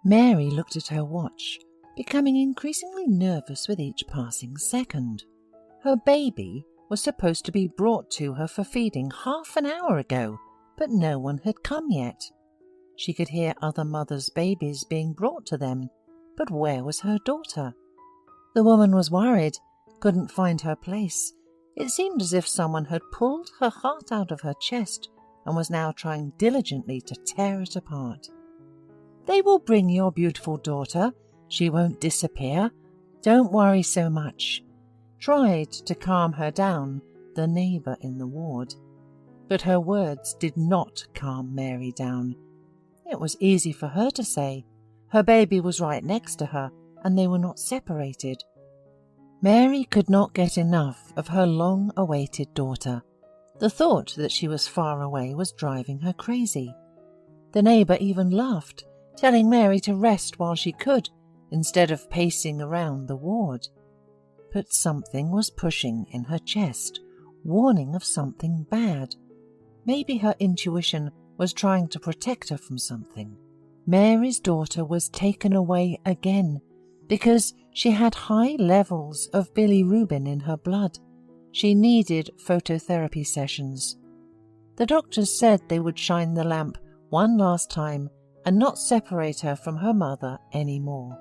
Mary looked at her watch, becoming increasingly nervous with each passing second. Her baby was supposed to be brought to her for feeding half an hour ago, but no one had come yet. She could hear other mothers' babies being brought to them, but where was her daughter? The woman was worried, couldn't find her place. It seemed as if someone had pulled her heart out of her chest and was now trying diligently to tear it apart. "They will bring your beautiful daughter. She won't disappear. Don't worry so much," tried to calm her down the neighbour in the ward. But her words did not calm Mary down. It was easy for her to say. Her baby was right next to her, and they were not separated. Mary could not get enough of her long-awaited daughter. The thought that she was far away was driving her crazy. The neighbour even laughed, telling Mary to rest while she could, instead of pacing around the ward. But something was pushing in her chest, warning of something bad. Maybe her intuition was trying to protect her from something. Mary's daughter was taken away again because she had high levels of bilirubin in her blood. She needed phototherapy sessions. The doctors said they would shine the lamp one last time and not separate her from her mother anymore.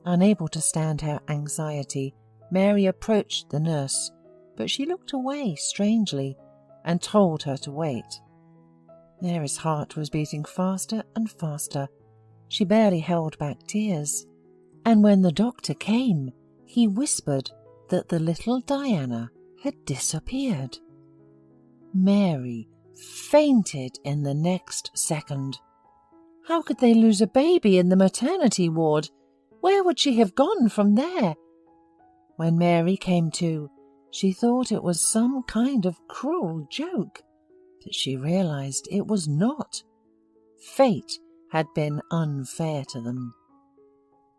Unable to stand her anxiety, Mary approached the nurse, but she looked away strangely and told her to wait. Mary's heart was beating faster and faster. She barely held back tears. And when the doctor came, he whispered that the little Diana had disappeared. Mary fainted in the next second. How could they lose a baby in the maternity ward? Where would she have gone from there? When Mary came to, she thought it was some kind of cruel joke, but she realized it was not. Fate had been unfair to them.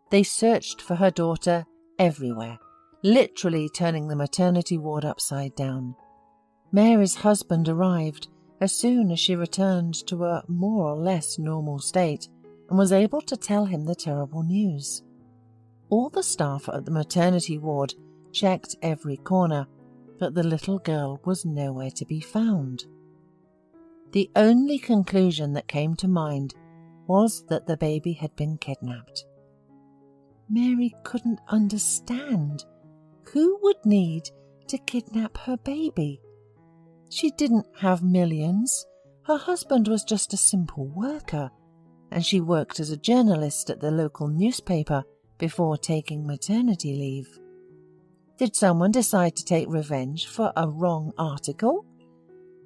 They searched for her daughter everywhere, literally turning the maternity ward upside down. Mary's husband arrived as soon as she returned to a more or less normal state and was able to tell him the terrible news. All the staff at the maternity ward checked every corner, but the little girl was nowhere to be found. The only conclusion that came to mind was that the baby had been kidnapped. Mary couldn't understand. Who would need to kidnap her baby? She didn't have millions. Her husband was just a simple worker, and she worked as a journalist at the local newspaper before taking maternity leave. Did someone decide to take revenge for a wrong article?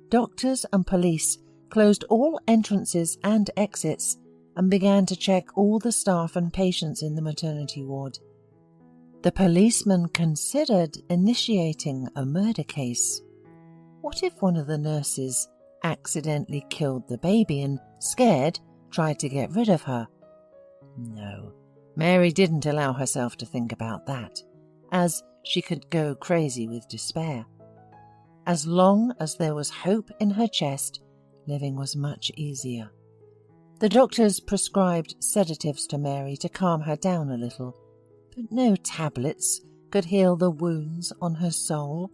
Doctors and police closed all entrances and exits and began to check all the staff and patients in the maternity ward. The policeman considered initiating a murder case. What if one of the nurses accidentally killed the baby and, scared, tried to get rid of her? No, Mary didn't allow herself to think about that, as she could go crazy with despair. As long as there was hope in her chest, living was much easier. The doctors prescribed sedatives to Mary to calm her down a little, but no tablets could heal the wounds on her soul,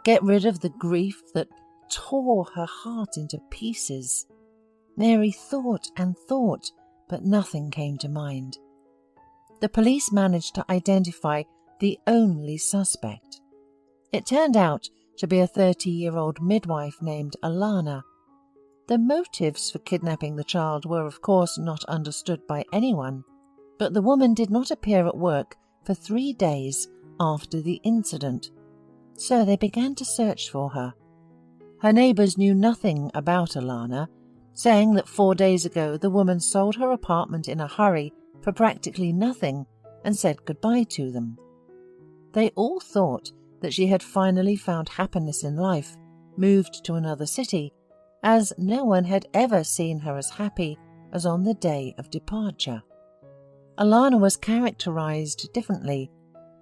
get rid of the grief that tore her heart into pieces. Mary thought and thought, but nothing came to mind. The police managed to identify the only suspect. It turned out to be a 30-year-old midwife named Alana. The motives for kidnapping the child were, of course, not understood by anyone, but the woman did not appear at work for 3 days after the incident, so they began to search for her. Her neighbours knew nothing about Alana, saying that 4 days ago the woman sold her apartment in a hurry for practically nothing and said goodbye to them. They all thought that she had finally found happiness in life, moved to another city, as no one had ever seen her as happy as on the day of departure. Alana was characterized differently.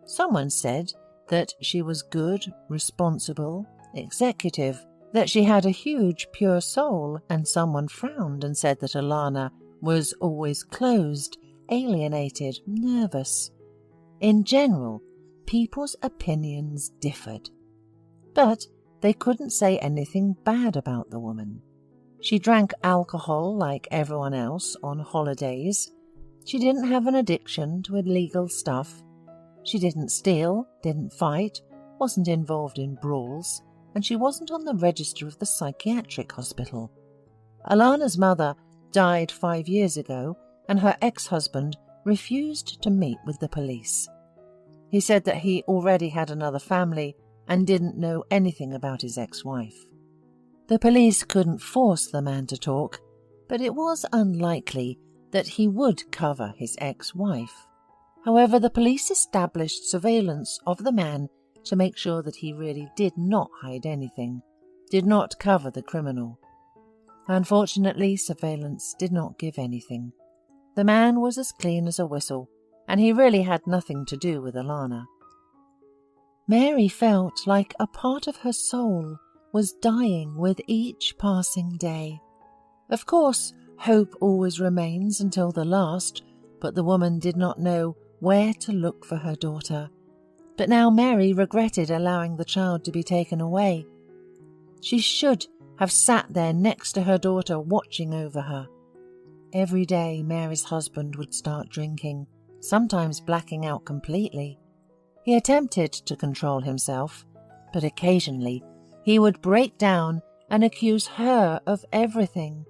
Someone said that she was good, responsible, executive, that she had a huge, pure soul, and someone frowned and said that Alana was always closed, alienated, nervous. In general, people's opinions differed. But they couldn't say anything bad about the woman. She drank alcohol like everyone else on holidays. She didn't have an addiction to illegal stuff. She didn't steal, didn't fight, wasn't involved in brawls, and she wasn't on the register of the psychiatric hospital. Alana's mother died 5 years ago, and her ex-husband refused to meet with the police. He said that he already had another family and didn't know anything about his ex-wife. The police couldn't force the man to talk, but it was unlikely that he would cover his ex-wife. However, the police established surveillance of the man to make sure that he really did not hide anything, did not cover the criminal. Unfortunately, surveillance did not give anything. The man was as clean as a whistle, and he really had nothing to do with Alana. Mary felt like a part of her soul was dying with each passing day. Of course, hope always remains until the last, but the woman did not know where to look for her daughter. But now Mary regretted allowing the child to be taken away. She should have sat there next to her daughter, watching over her. Every day Mary's husband would start drinking, sometimes blacking out completely. He attempted to control himself, but occasionally he would break down and accuse her of everything.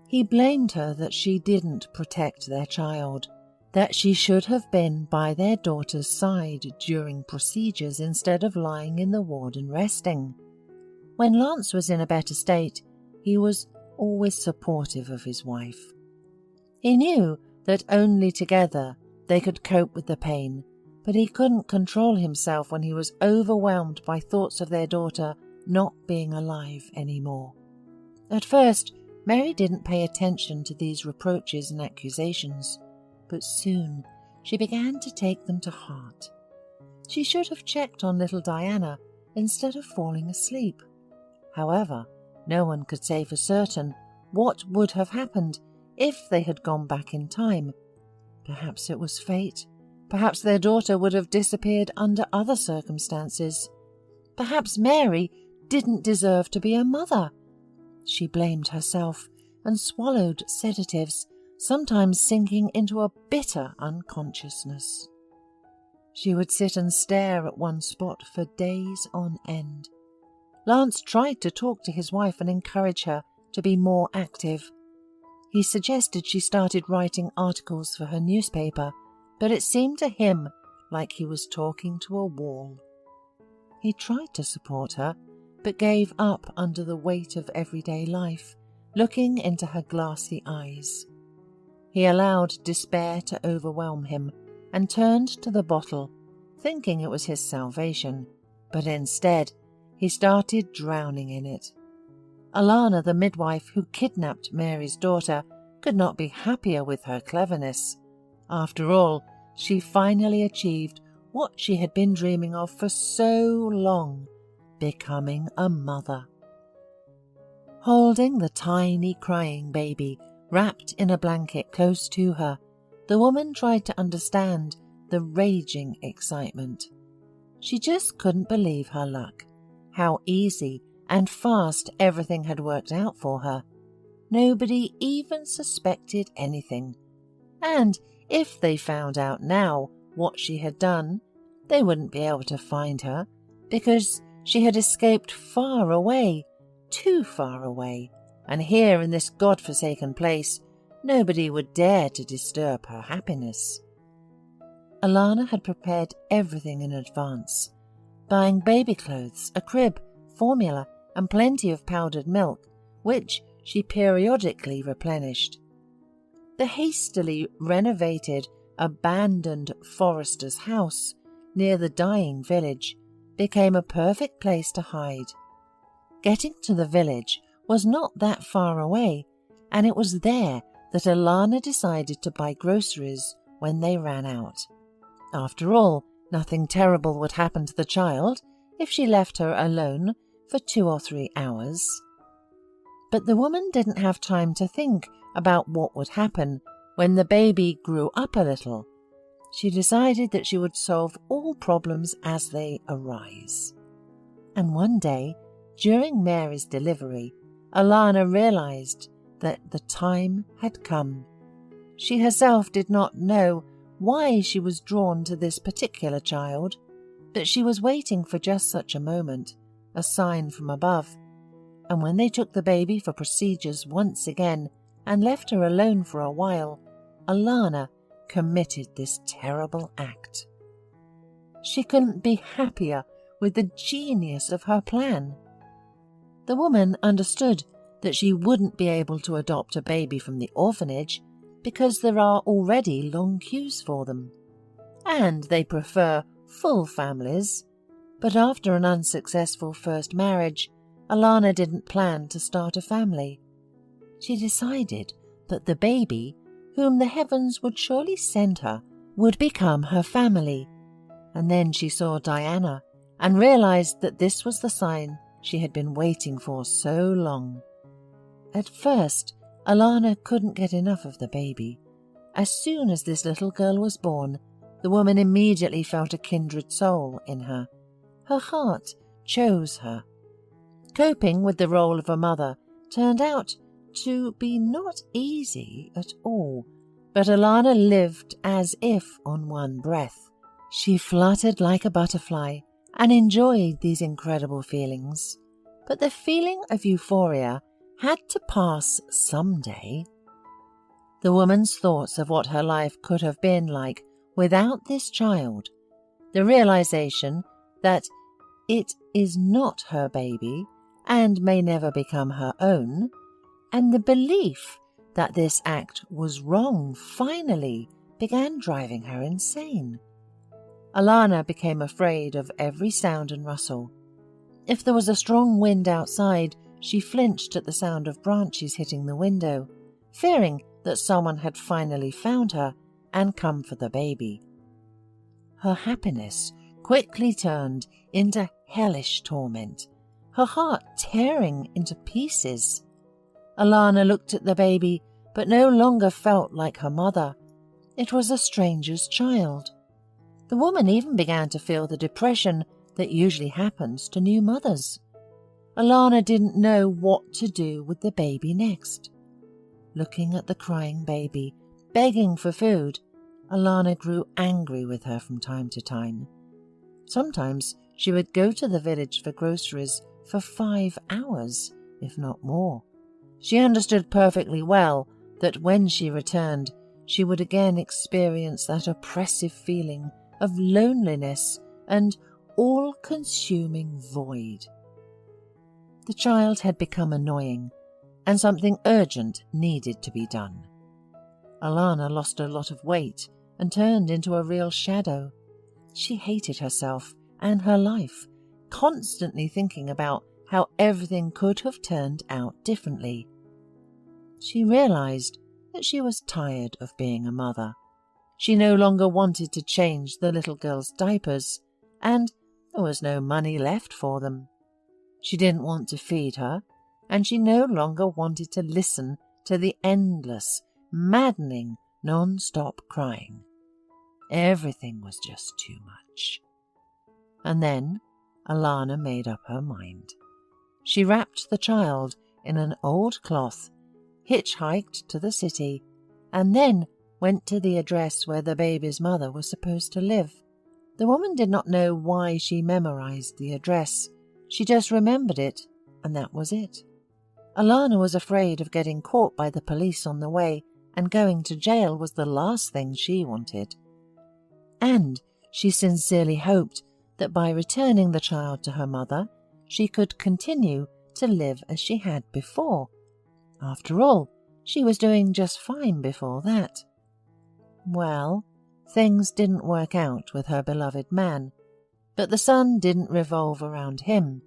He blamed her that she didn't protect their child, that she should have been by their daughter's side during procedures instead of lying in the ward and resting. When Lance was in a better state, he was always supportive of his wife. He knew that only together they could cope with the pain, but he couldn't control himself when he was overwhelmed by thoughts of their daughter not being alive anymore. At first, Mary didn't pay attention to these reproaches and accusations, but soon she began to take them to heart. She should have checked on little Diana instead of falling asleep. However, no one could say for certain what would have happened if they had gone back in time. Perhaps it was fate. Perhaps their daughter would have disappeared under other circumstances. Perhaps Mary didn't deserve to be a mother. She blamed herself and swallowed sedatives, sometimes sinking into a bitter unconsciousness. She would sit and stare at one spot for days on end. Lance tried to talk to his wife and encourage her to be more active. He suggested she started writing articles for her newspaper, but it seemed to him like he was talking to a wall. He tried to support her, but gave up under the weight of everyday life, looking into her glassy eyes. He allowed despair to overwhelm him and turned to the bottle, thinking it was his salvation, but instead he started drowning in it. Alana, the midwife who kidnapped Mary's daughter, could not be happier with her cleverness. After all, she finally achieved what she had been dreaming of for so long, becoming a mother. Holding the tiny crying baby wrapped in a blanket close to her, the woman tried to understand the raging excitement. She just couldn't believe her luck, how easy and fast everything had worked out for her. Nobody even suspected anything. And if they found out now what she had done, they wouldn't be able to find her, because she had escaped far away, too far away, and here in this God-forsaken place, nobody would dare to disturb her happiness. Alana had prepared everything in advance, buying baby clothes, a crib, formula, and plenty of powdered milk, which she periodically replenished. The hastily renovated, abandoned forester's house near the dying village became a perfect place to hide. Getting to the village was not that far away, and it was there that Alana decided to buy groceries when they ran out. After all, nothing terrible would happen to the child if she left her alone for 2 or 3 hours. But the woman didn't have time to think about what would happen when the baby grew up a little, she decided that she would solve all problems as they arise. And one day, during Mary's delivery, Alana realized that the time had come. She herself did not know why she was drawn to this particular child, but she was waiting for just such a moment, a sign from above. And when they took the baby for procedures once again and left her alone for a while, Alana committed this terrible act. She couldn't be happier with the genius of her plan. The woman understood that she wouldn't be able to adopt a baby from the orphanage because there are already long queues for them, and they prefer full families. But after an unsuccessful first marriage, Alana didn't plan to start a family. She decided that the baby, whom the heavens would surely send her, would become her family. And then she saw Diana and realized that this was the sign she had been waiting for so long. At first, Alana couldn't get enough of the baby. As soon as this little girl was born, the woman immediately felt a kindred soul in her. Her heart chose her. Coping with the role of a mother turned out to be not easy at all, but Alana lived as if on one breath. She fluttered like a butterfly and enjoyed these incredible feelings. But the feeling of euphoria had to pass someday. The woman's thoughts of what her life could have been like without this child, the realization that it is not her baby and may never become her own, and the belief that this act was wrong finally began driving her insane. Alana became afraid of every sound and rustle. If there was a strong wind outside, she flinched at the sound of branches hitting the window, fearing that someone had finally found her and come for the baby. Her happiness quickly turned into hellish torment, her heart tearing into pieces. Alana looked at the baby, but no longer felt like her mother. It was a stranger's child. The woman even began to feel the depression that usually happens to new mothers. Alana didn't know what to do with the baby next. Looking at the crying baby, begging for food, Alana grew angry with her from time to time. Sometimes she would go to the village for groceries for 5 hours, if not more. She understood perfectly well that when she returned, she would again experience that oppressive feeling of loneliness and all-consuming void. The child had become annoying, and something urgent needed to be done. Alana lost a lot of weight and turned into a real shadow. She hated herself and her life, constantly thinking about how everything could have turned out differently. She realized that she was tired of being a mother. She no longer wanted to change the little girl's diapers, and there was no money left for them. She didn't want to feed her, and she no longer wanted to listen to the endless, maddening, non-stop crying. Everything was just too much. And then Alana made up her mind. She wrapped the child in an old cloth, hitchhiked to the city, and then went to the address where the baby's mother was supposed to live. The woman did not know why she memorized the address. She just remembered it, and that was it. Alana was afraid of getting caught by the police on the way, and going to jail was the last thing she wanted. And she sincerely hoped that by returning the child to her mother, she could continue to live as she had before. After all, she was doing just fine before that. Well, things didn't work out with her beloved man, but the sun didn't revolve around him.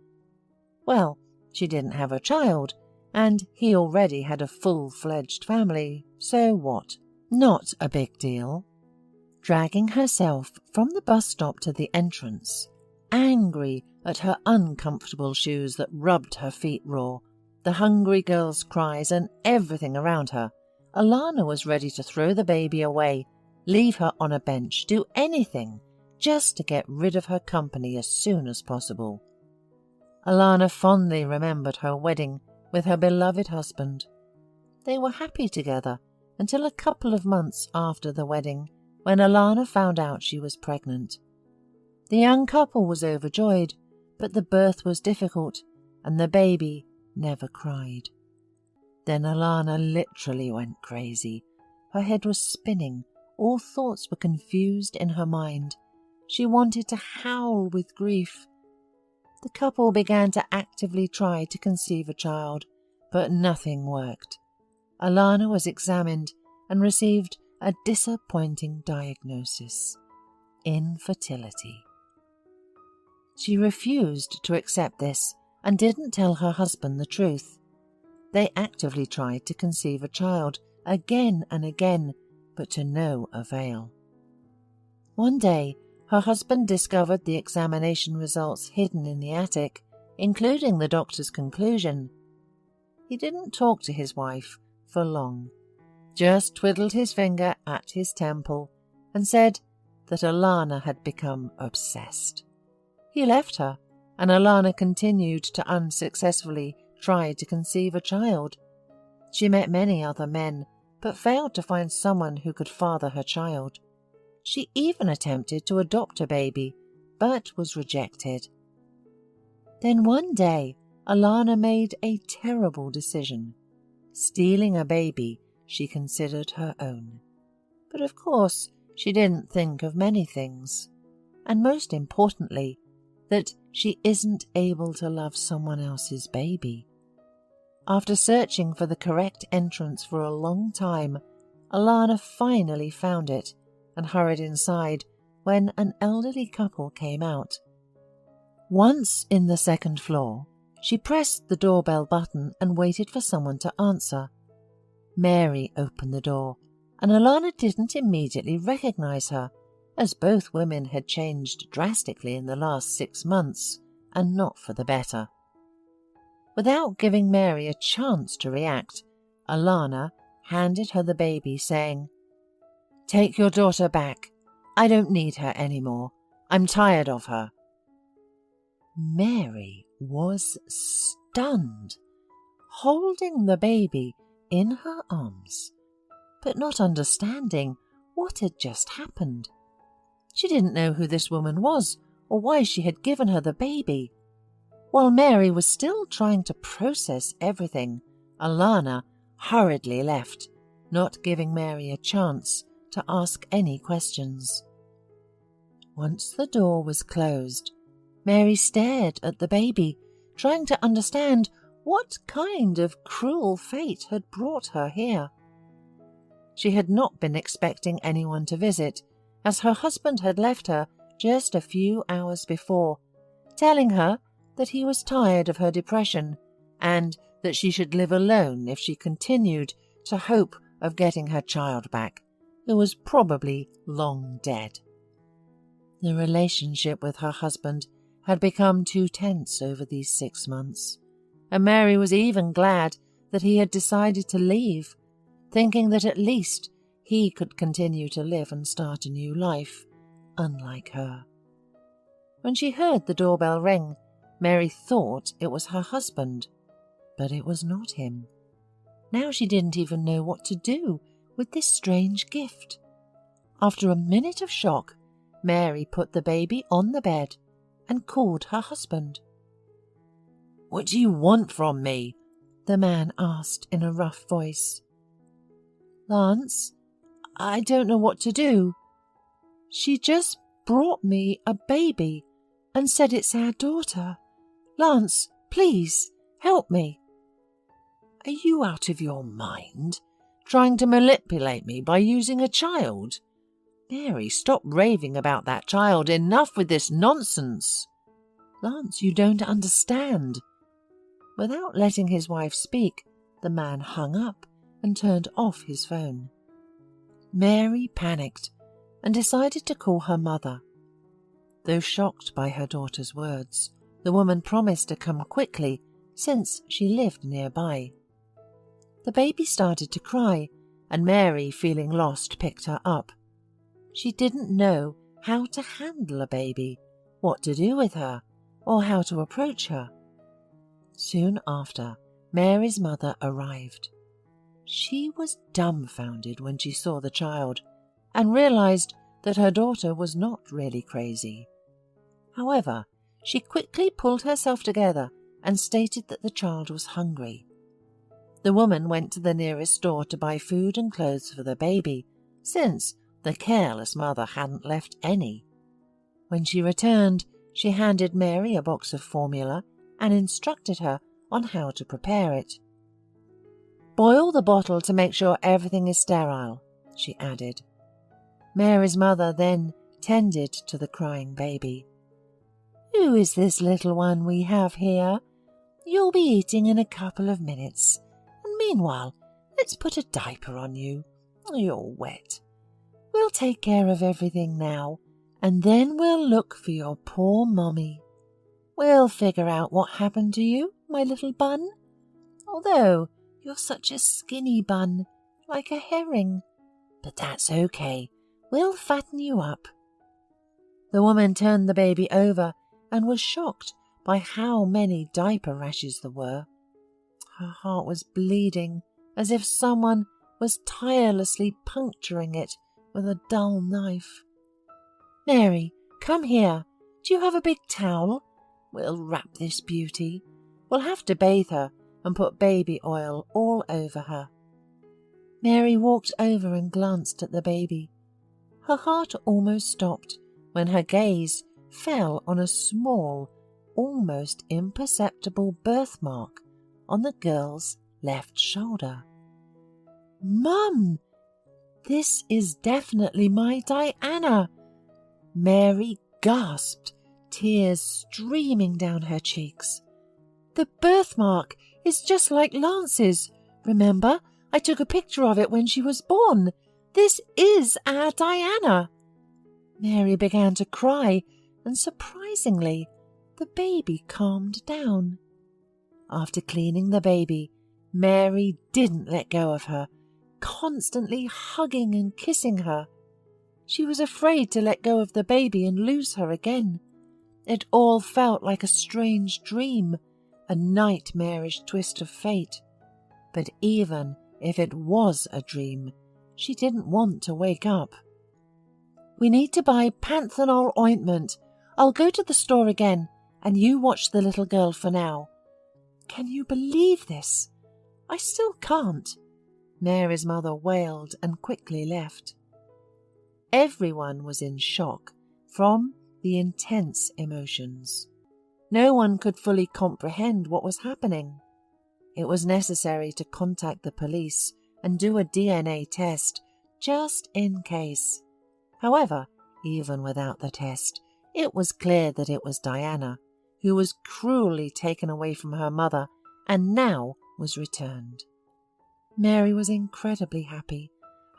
Well, she didn't have a child, and he already had a full-fledged family, so what? Not a big deal. Dragging herself from the bus stop to the entrance, angry at her uncomfortable shoes that rubbed her feet raw, the hungry girl's cries and everything around her, Alana was ready to throw the baby away, leave her on a bench, do anything just to get rid of her company as soon as possible. Alana fondly remembered her wedding with her beloved husband. They were happy together until a couple of months after the wedding, when Alana found out she was pregnant. The young couple was overjoyed, but the birth was difficult and the baby never cried. Then Alana literally went crazy. Her head was spinning, all thoughts were confused in her mind. She wanted to howl with grief. The couple began to actively try to conceive a child, but nothing worked. Alana was examined and received a disappointing diagnosis: infertility. She refused to accept this and didn't tell her husband the truth. They actively tried to conceive a child again and again, but to no avail. One day, her husband discovered the examination results hidden in the attic, including the doctor's conclusion. He didn't talk to his wife for long, just twiddled his finger at his temple and said that Alana had become obsessed. He left her, and Alana continued to unsuccessfully try to conceive a child. She met many other men, but failed to find someone who could father her child. She even attempted to adopt a baby, but was rejected. Then one day, Alana made a terrible decision, stealing a baby she considered her own. But of course, she didn't think of many things, and most importantly, that she isn't able to love someone else's baby. After searching for the correct entrance for a long time, Alana finally found it and hurried inside when an elderly couple came out. Once in the second floor, she pressed the doorbell button and waited for someone to answer. Mary opened the door, and Alana didn't immediately recognize her, as both women had changed drastically in the last 6 months, and not for the better. Without giving Mary a chance to react, Alana handed her the baby, saying, "Take your daughter back. I don't need her anymore. I'm tired of her." Mary was stunned, holding the baby in her arms, but not understanding what had just happened. She didn't know who this woman was or why she had given her the baby. While Mary was still trying to process everything, Alana hurriedly left, not giving Mary a chance to ask any questions. Once the door was closed, Mary stared at the baby, trying to understand what kind of cruel fate had brought her here. She had not been expecting anyone to visit, as her husband had left her just a few hours before, telling her that he was tired of her depression and that she should live alone if she continued to hope of getting her child back, who was probably long dead. The relationship with her husband had become too tense over these 6 months, and Mary was even glad that he had decided to leave, thinking that at least he could continue to live and start a new life, unlike her. When she heard the doorbell ring, Mary thought it was her husband, but it was not him. Now she didn't even know what to do with this strange gift. After a minute of shock, Mary put the baby on the bed and called her husband. "What do you want from me?" the man asked in a rough voice. "Lance, I don't know what to do. She just brought me a baby and said it's our daughter. Lance, please, help me." "Are you out of your mind? Trying to manipulate me by using a child? Mary, stop raving about that child. Enough with this nonsense." "Lance, you don't understand." Without letting his wife speak, the man hung up and turned off his phone. Mary panicked and decided to call her mother. Though shocked by her daughter's words, the woman promised to come quickly since she lived nearby. The baby started to cry, and Mary, feeling lost, picked her up. She didn't know how to handle a baby, what to do with her, or how to approach her. Soon after, Mary's mother arrived. She was dumbfounded when she saw the child and realized that her daughter was not really crazy. However, she quickly pulled herself together and stated that the child was hungry. The woman went to the nearest store to buy food and clothes for the baby, since the careless mother hadn't left any. When she returned, she handed Mary a box of formula and instructed her on how to prepare it. "Boil the bottle to make sure everything is sterile," she added. Mary's mother then tended to the crying baby. "Who is this little one we have here? You'll be eating in a couple of minutes, and meanwhile, let's put a diaper on you. You're wet. We'll take care of everything now, and then we'll look for your poor mommy. We'll figure out what happened to you, my little bun. Although you're such a skinny bun, like a herring. But that's okay. We'll fatten you up." The woman turned the baby over and was shocked by how many diaper rashes there were. Her heart was bleeding, as if someone was tirelessly puncturing it with a dull knife. "Mary, come here. Do you have a big towel? We'll wrap this beauty. We'll have to bathe her and put baby oil all over her." Mary walked over and glanced at the baby. Her heart almost stopped when her gaze fell on a small, almost imperceptible birthmark on the girl's left shoulder. "Mum, this is definitely my Diana!" Mary gasped, tears streaming down her cheeks. "The birthmark is just like Lance's. Remember, I took a picture of it when she was born. This is our Diana." Mary began to cry, and surprisingly, the baby calmed down. After cleaning the baby, Mary didn't let go of her, constantly hugging and kissing her. She was afraid to let go of the baby and lose her again. It all felt like a strange dream, a nightmarish twist of fate. But even if it was a dream, she didn't want to wake up. "We need to buy panthenol ointment. I'll go to the store again, and you watch the little girl for now." "Can you believe this? I still can't," Mary's mother wailed and quickly left. Everyone was in shock from the intense emotions. No one could fully comprehend what was happening. It was necessary to contact the police and do a DNA test, just in case. However, even without the test, it was clear that it was Diana, who was cruelly taken away from her mother and now was returned. Mary was incredibly happy.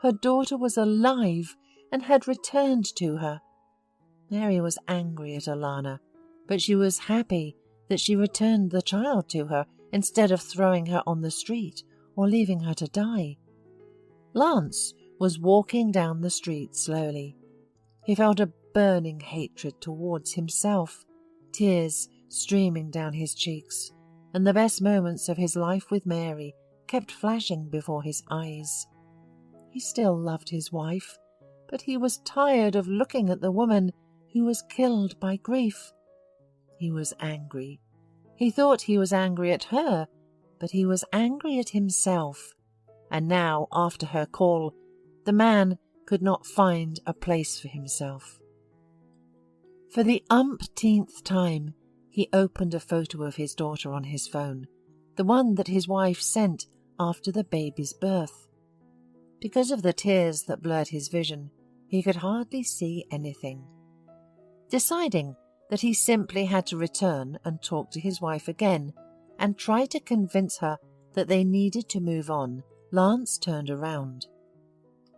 Her daughter was alive and had returned to her. Mary was angry at Alana, but she was happy that she returned the child to her instead of throwing her on the street or leaving her to die. Lance was walking down the street slowly. He felt a burning hatred towards himself, tears streaming down his cheeks, and the best moments of his life with Mary kept flashing before his eyes. He still loved his wife, but he was tired of looking at the woman who was killed by grief. He was angry. He thought he was angry at her, but he was angry at himself. And now, after her call, the man could not find a place for himself. For the umpteenth time, he opened a photo of his daughter on his phone, the one that his wife sent after the baby's birth. Because of the tears that blurred his vision, he could hardly see anything. Deciding that he simply had to return and talk to his wife again and try to convince her that they needed to move on, Lance turned around.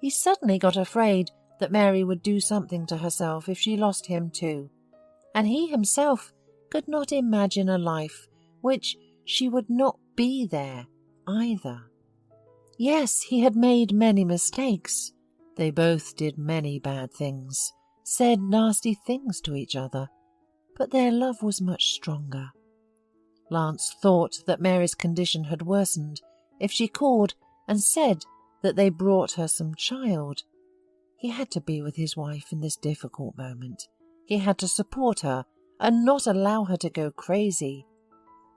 He suddenly got afraid that Mary would do something to herself if she lost him too, and he himself could not imagine a life which she would not be there either. Yes, he had made many mistakes. They both did many bad things, said nasty things to each other, but their love was much stronger. Lance thought that Mary's condition had worsened if she called and said that they brought her some child. He had to be with his wife in this difficult moment. He had to support her and not allow her to go crazy.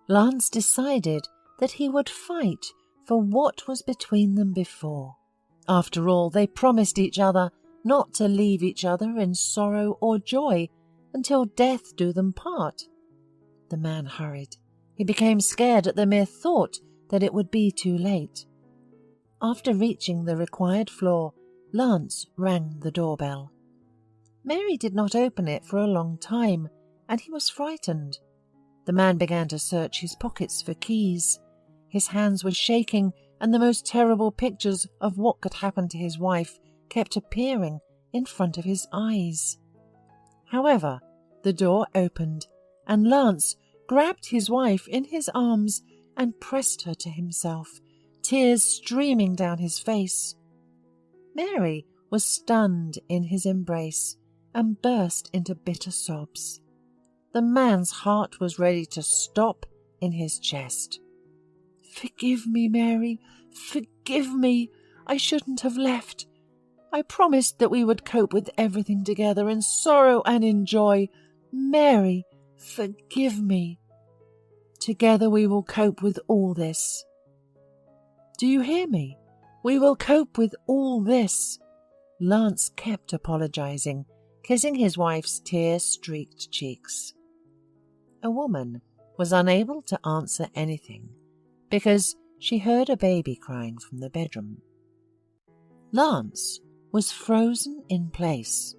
Lance decided that he would fight for what was between them before. After all, they promised each other not to leave each other in sorrow or joy until death do them part. The man hurried. He became scared at the mere thought that it would be too late. After reaching the required floor, Lance rang the doorbell. Mary did not open it for a long time, and he was frightened. The man began to search his pockets for keys. His hands were shaking, and the most terrible pictures of what could happen to his wife kept appearing in front of his eyes. However, the door opened, and Lance grabbed his wife in his arms and pressed her to himself, tears streaming down his face. Mary was stunned in his embrace and burst into bitter sobs. The man's heart was ready to stop in his chest. "Forgive me, Mary, forgive me. I shouldn't have left. I promised that we would cope with everything together in sorrow and in joy. Mary, forgive me. Together we will cope with all this. Do you hear me? We will cope with all this." Lance kept apologizing, kissing his wife's tear-streaked cheeks. A woman was unable to answer anything because she heard a baby crying from the bedroom. Lance was frozen in place,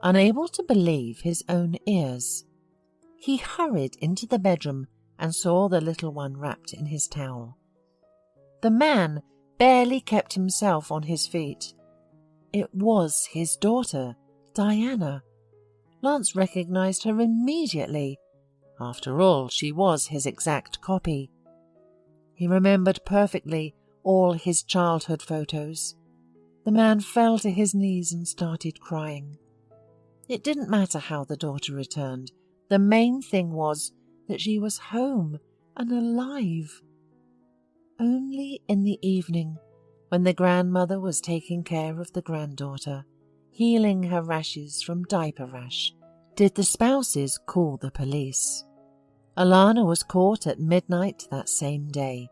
unable to believe his own ears. He hurried into the bedroom and saw the little one wrapped in his towel. The man barely kept himself on his feet. It was his daughter, Diana. Lance recognized her immediately. After all, she was his exact copy. He remembered perfectly all his childhood photos. The man fell to his knees and started crying. It didn't matter how the daughter returned. The main thing was that she was home and alive. Only in the evening, when the grandmother was taking care of the granddaughter, healing her rashes from diaper rash, did the spouses call the police. Alana was caught at midnight that same day.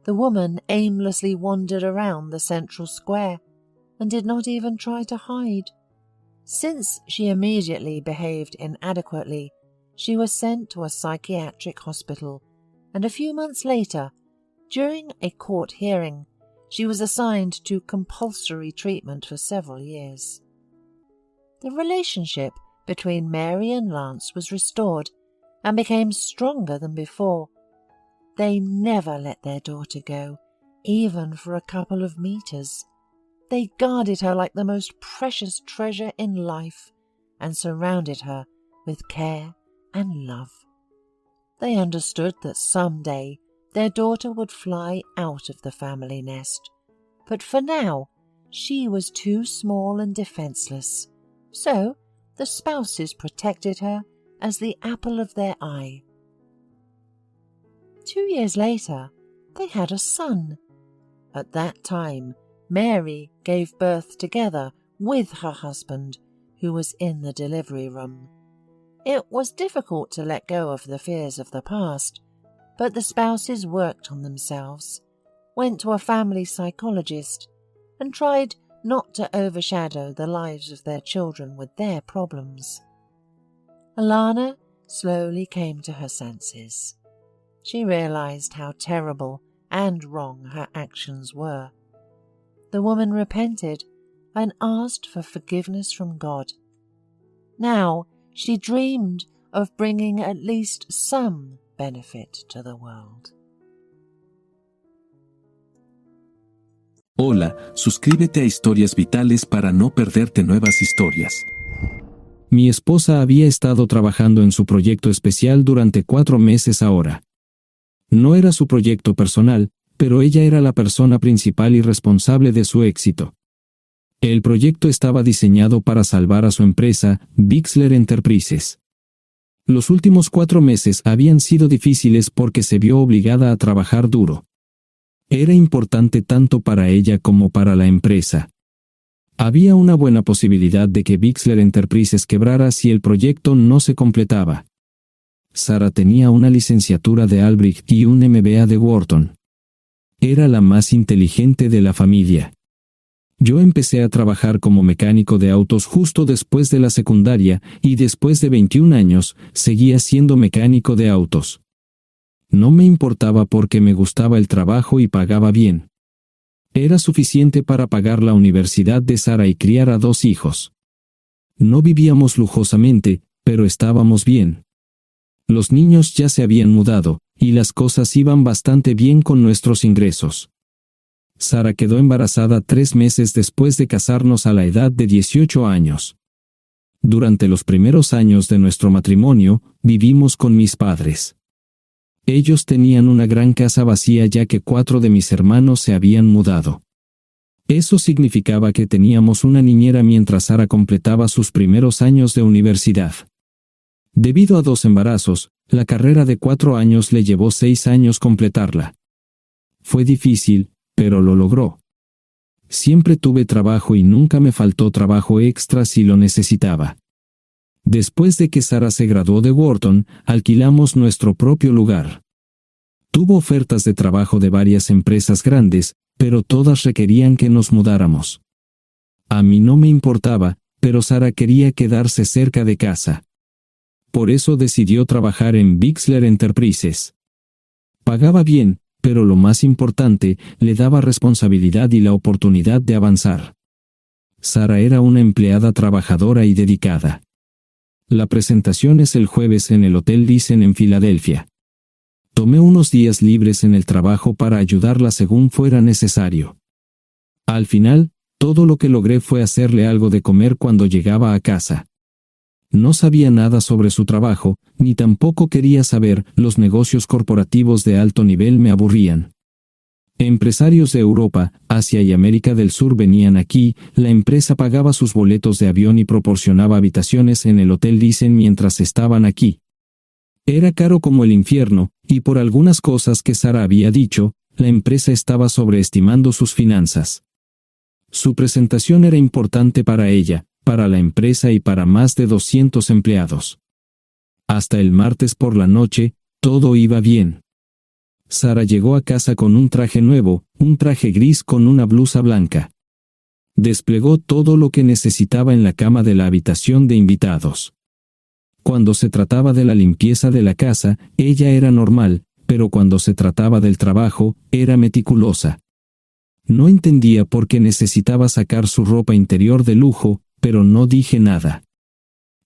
The woman aimlessly wandered around the central square and did not even try to hide. Since she immediately behaved inadequately, she was sent to a psychiatric hospital, and a few months later, during a court hearing, she was assigned to compulsory treatment for several years. The relationship between Mary and Lance was restored and became stronger than before. They never let their daughter go, even for a couple of meters. They guarded her like the most precious treasure in life and surrounded her with care and love. They understood that someday their daughter would fly out of the family nest, but for now she was too small and defenseless, so the spouses protected her as the apple of their eye. 2 years later, they had a son. At that time, Mary gave birth together with her husband, who was in the delivery room. It was difficult to let go of the fears of the past, but the spouses worked on themselves, went to a family psychologist, and tried not to overshadow the lives of their children with their problems. Alana slowly came to her senses. She realized how terrible and wrong her actions were. The woman repented and asked for forgiveness from God. Now she dreamed of bringing at least some benefit to the world. Hola, suscríbete a Historias Vitales para no perderte nuevas historias. Mi esposa había estado trabajando en su proyecto especial durante 4 meses ahora. No era su proyecto personal, pero ella era la persona principal y responsable de su éxito. El proyecto estaba diseñado para salvar a su empresa, Bixler Enterprises. Los últimos 4 meses habían sido difíciles porque se vio obligada a trabajar duro. Era importante tanto para ella como para la empresa. Había una buena posibilidad de que Bixler Enterprises quebrara si el proyecto no se completaba. Sarah tenía una licenciatura de Albrecht y un MBA de Wharton. Era la más inteligente de la familia. Yo empecé a trabajar como mecánico de autos justo después de la secundaria y después de 21 años seguía siendo mecánico de autos. No me importaba porque me gustaba el trabajo y pagaba bien. Era suficiente para pagar la universidad de Sarah y criar a 2 hijos. No vivíamos lujosamente, pero estábamos bien. Los niños ya se habían mudado, y las cosas iban bastante bien con nuestros ingresos. Sarah quedó embarazada 3 meses después de casarnos a la edad de 18 años. Durante los primeros años de nuestro matrimonio, vivimos con mis padres. Ellos tenían una gran casa vacía ya que 4 de mis hermanos se habían mudado. Eso significaba que teníamos una niñera mientras Sarah completaba sus primeros años de universidad. Debido a 2 embarazos, la carrera de 4 años le llevó 6 años completarla. Fue difícil, pero lo logró. Siempre tuve trabajo y nunca me faltó trabajo extra si lo necesitaba. Después de que Sarah se graduó de Wharton, alquilamos nuestro propio lugar. Tuvo ofertas de trabajo de varias empresas grandes, pero todas requerían que nos mudáramos. A mí no me importaba, pero Sarah quería quedarse cerca de casa. Por eso decidió trabajar en Bixler Enterprises. Pagaba bien, pero lo más importante, le daba responsabilidad y la oportunidad de avanzar. Sarah era una empleada trabajadora y dedicada. La presentación es el jueves en el Hotel Thyssen en Filadelfia. Tomé unos días libres en el trabajo para ayudarla según fuera necesario. Al final, todo lo que logré fue hacerle algo de comer cuando llegaba a casa. No sabía nada sobre su trabajo, ni tampoco quería saber, los negocios corporativos de alto nivel me aburrían. Empresarios de Europa, Asia y América del Sur venían aquí, la empresa pagaba sus boletos de avión y proporcionaba habitaciones en el Hotel Thyssen mientras estaban aquí. Era caro como el infierno, y por algunas cosas que Sarah había dicho, la empresa estaba sobreestimando sus finanzas. Su presentación era importante para ella, para la empresa y para más de 200 empleados. Hasta el martes por la noche, todo iba bien. Sarah llegó a casa con un traje nuevo, un traje gris con una blusa blanca. Desplegó todo lo que necesitaba en la cama de la habitación de invitados. Cuando se trataba de la limpieza de la casa, ella era normal, pero cuando se trataba del trabajo, era meticulosa. No entendía por qué necesitaba sacar su ropa interior de lujo, pero no dije nada.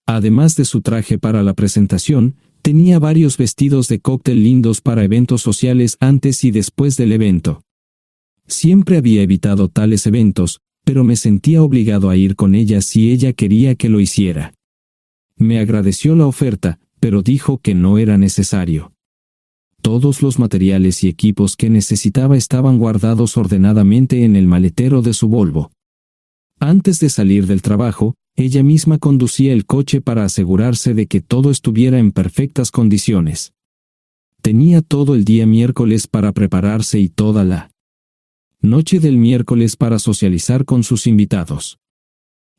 Además de su traje para la presentación, tenía varios vestidos de cóctel lindos para eventos sociales antes y después del evento. Siempre había evitado tales eventos, pero me sentía obligado a ir con ella si ella quería que lo hiciera. Me agradeció la oferta, pero dijo que no era necesario. Todos los materiales y equipos que necesitaba estaban guardados ordenadamente en el maletero de su Volvo. Antes de salir del trabajo, ella misma conducía el coche para asegurarse de que todo estuviera en perfectas condiciones. Tenía todo el día miércoles para prepararse y toda la noche del miércoles para socializar con sus invitados.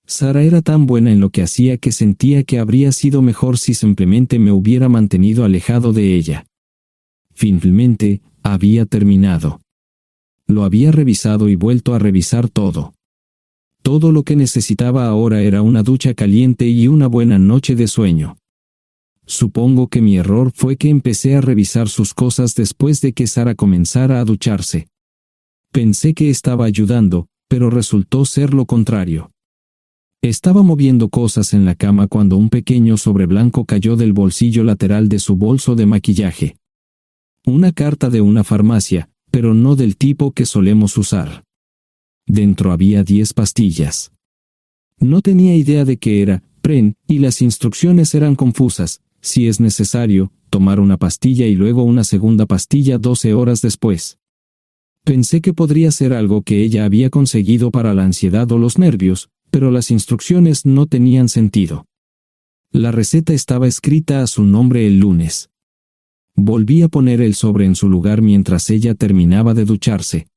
Sarah era tan buena en lo que hacía que sentía que habría sido mejor si simplemente me hubiera mantenido alejado de ella. Finalmente, había terminado. Lo había revisado y vuelto a revisar todo. Todo lo que necesitaba ahora era una ducha caliente y una buena noche de sueño. Supongo que mi error fue que empecé a revisar sus cosas después de que Sarah comenzara a ducharse. Pensé que estaba ayudando, pero resultó ser lo contrario. Estaba moviendo cosas en la cama cuando un pequeño sobre blanco cayó del bolsillo lateral de su bolso de maquillaje. Una carta de una farmacia, pero no del tipo que solemos usar. Dentro había 10 pastillas. No tenía idea de qué era, Pren, y las instrucciones eran confusas. Si es necesario, tomar una pastilla y luego una segunda pastilla 12 horas después. Pensé que podría ser algo que ella había conseguido para la ansiedad o los nervios, pero las instrucciones no tenían sentido. La receta estaba escrita a su nombre el lunes. Volví a poner el sobre en su lugar mientras ella terminaba de ducharse.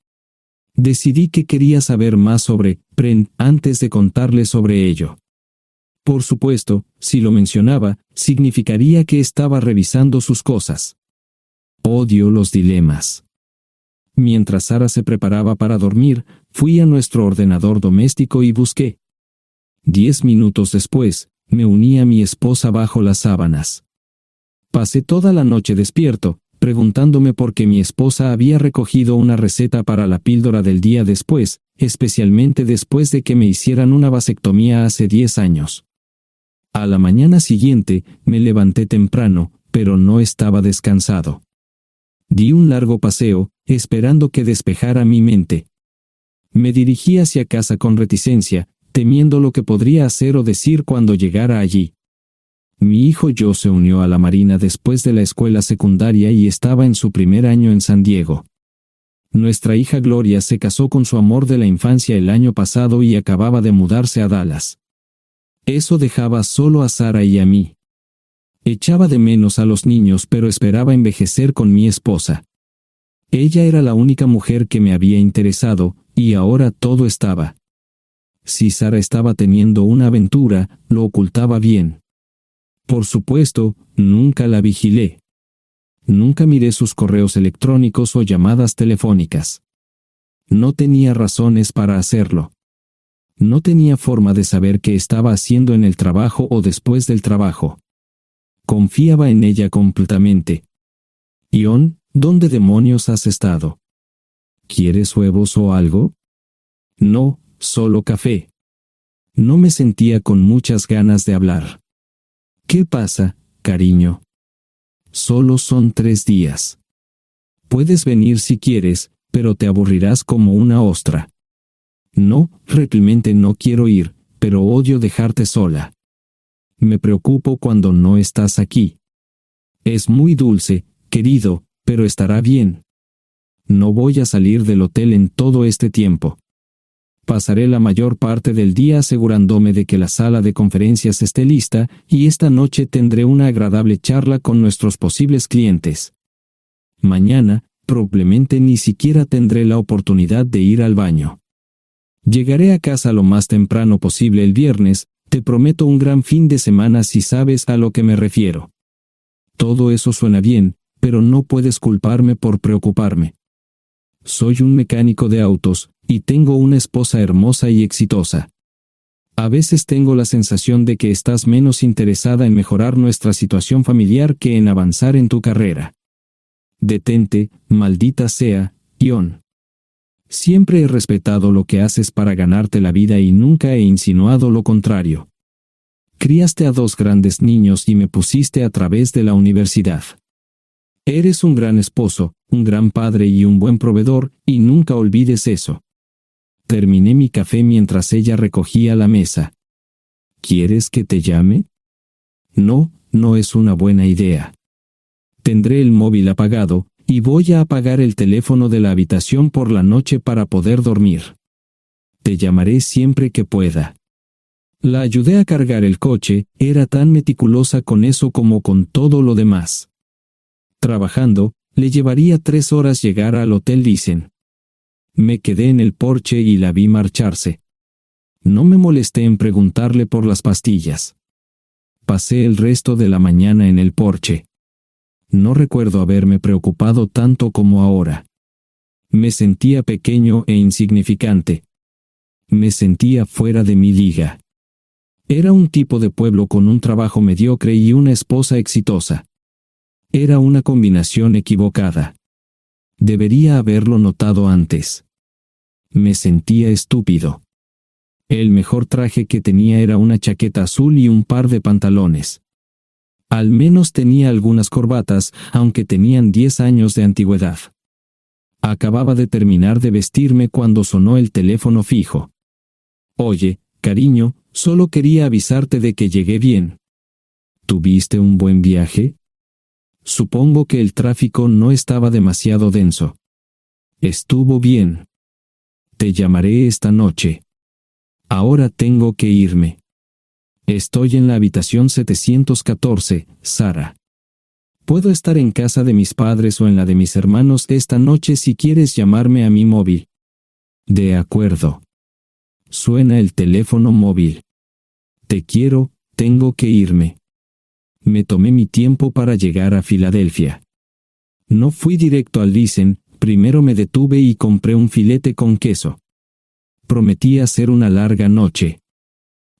Decidí que quería saber más sobre Pren antes de contarle sobre ello. Por supuesto, si lo mencionaba, significaría que estaba revisando sus cosas. Odio los dilemas. Mientras Sara se preparaba para dormir, fui a nuestro ordenador doméstico y busqué. 10 minutos después, me uní a mi esposa bajo las sábanas. Pasé toda la noche despierto, preguntándome por qué mi esposa había recogido una receta para la píldora del día después, especialmente después de que me hicieran una vasectomía hace 10 años. A la mañana siguiente, me levanté temprano, pero no estaba descansado. Di un largo paseo, esperando que despejara mi mente. Me dirigí hacia casa con reticencia, temiendo lo que podría hacer o decir cuando llegara allí. Mi hijo Joe se unió a la Marina después de la escuela secundaria y estaba en su primer año en San Diego. Nuestra hija Gloria se casó con su amor de la infancia el año pasado y acababa de mudarse a Dallas. Eso dejaba solo a Sara y a mí. Echaba de menos a los niños, pero esperaba envejecer con mi esposa. Ella era la única mujer que me había interesado, y ahora todo estaba. Si Sara estaba teniendo una aventura, lo ocultaba bien. Por supuesto, nunca la vigilé. Nunca miré sus correos electrónicos o llamadas telefónicas. No tenía razones para hacerlo. No tenía forma de saber qué estaba haciendo en el trabajo o después del trabajo. Confiaba en ella completamente. Ion, ¿dónde demonios has estado? ¿Quieres huevos o algo? No, solo café. No me sentía con muchas ganas de hablar. ¿Qué pasa, cariño? Solo son 3 días. Puedes venir si quieres, pero te aburrirás como una ostra. No, realmente no quiero ir, pero odio dejarte sola. Me preocupo cuando no estás aquí. Es muy dulce, querido, pero estará bien. No voy a salir del hotel en todo este tiempo. Pasaré la mayor parte del día asegurándome de que la sala de conferencias esté lista, y esta noche tendré una agradable charla con nuestros posibles clientes. Mañana, probablemente ni siquiera tendré la oportunidad de ir al baño. Llegaré a casa lo más temprano posible el viernes, te prometo un gran fin de semana si sabes a lo que me refiero. Todo eso suena bien, pero no puedes culparme por preocuparme. Soy un mecánico de autos, y tengo una esposa hermosa y exitosa. A veces tengo la sensación de que estás menos interesada en mejorar nuestra situación familiar que en avanzar en tu carrera. Detente, maldita sea, Ion. Siempre he respetado lo que haces para ganarte la vida y nunca he insinuado lo contrario. Criaste a 2 grandes niños y me pusiste a través de la universidad. Eres un gran esposo, un gran padre y un buen proveedor, y nunca olvides eso. Terminé mi café mientras ella recogía la mesa. ¿Quieres que te llame? No, no es una buena idea. Tendré el móvil apagado, y voy a apagar el teléfono de la habitación por la noche para poder dormir. Te llamaré siempre que pueda. La ayudé a cargar el coche, era tan meticulosa con eso como con todo lo demás. Trabajando, le llevaría 3 horas llegar al Hotel Dicen. Me quedé en el porche y la vi marcharse. No me molesté en preguntarle por las pastillas. Pasé el resto de la mañana en el porche. No recuerdo haberme preocupado tanto como ahora. Me sentía pequeño e insignificante. Me sentía fuera de mi liga. Era un tipo de pueblo con un trabajo mediocre y una esposa exitosa. Era una combinación equivocada. Debería haberlo notado antes. Me sentía estúpido. El mejor traje que tenía era una chaqueta azul y un par de pantalones. Al menos tenía algunas corbatas, aunque tenían 10 años de antigüedad. Acababa de terminar de vestirme cuando sonó el teléfono fijo. Oye, cariño, solo quería avisarte de que llegué bien. ¿Tuviste un buen viaje? Supongo que el tráfico no estaba demasiado denso. Estuvo bien. Te llamaré esta noche. Ahora tengo que irme. Estoy en la habitación 714, Sara. Puedo estar en casa de mis padres o en la de mis hermanos esta noche si quieres llamarme a mi móvil. De acuerdo. Suena el teléfono móvil. Te quiero, tengo que irme. Me tomé mi tiempo para llegar a Filadelfia. No fui directo al Lisen, primero me detuve y compré un filete con queso. Prometí hacer una larga noche.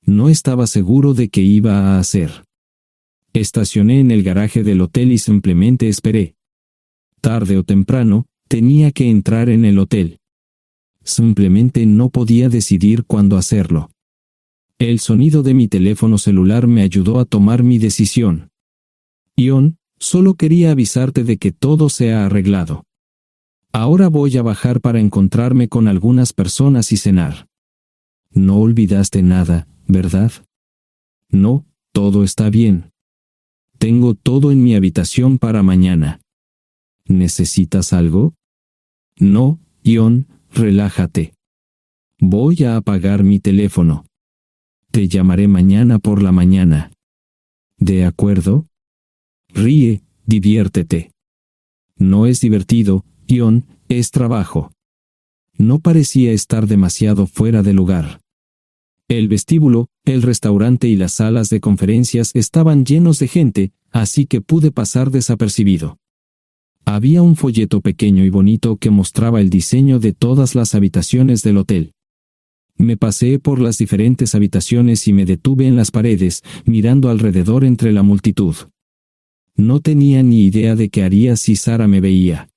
No estaba seguro de qué iba a hacer. Estacioné en el garaje del hotel y simplemente esperé. Tarde o temprano, tenía que entrar en el hotel. Simplemente no podía decidir cuándo hacerlo. El sonido de mi teléfono celular me ayudó a tomar mi decisión. Ion, solo quería avisarte de que todo se ha arreglado. Ahora voy a bajar para encontrarme con algunas personas y cenar. No olvidaste nada, ¿verdad? No, todo está bien. Tengo todo en mi habitación para mañana. ¿Necesitas algo? No, Ion, relájate. Voy a apagar mi teléfono. Te llamaré mañana por la mañana. ¿De acuerdo? Ríe, diviértete. No es divertido, Ion, es trabajo. No parecía estar demasiado fuera de lugar. El vestíbulo, el restaurante y las salas de conferencias estaban llenos de gente, así que pude pasar desapercibido. Había un folleto pequeño y bonito que mostraba el diseño de todas las habitaciones del hotel. Me paseé por las diferentes habitaciones y me detuve en las paredes, mirando alrededor entre la multitud. No tenía ni idea de qué haría si Sara me veía.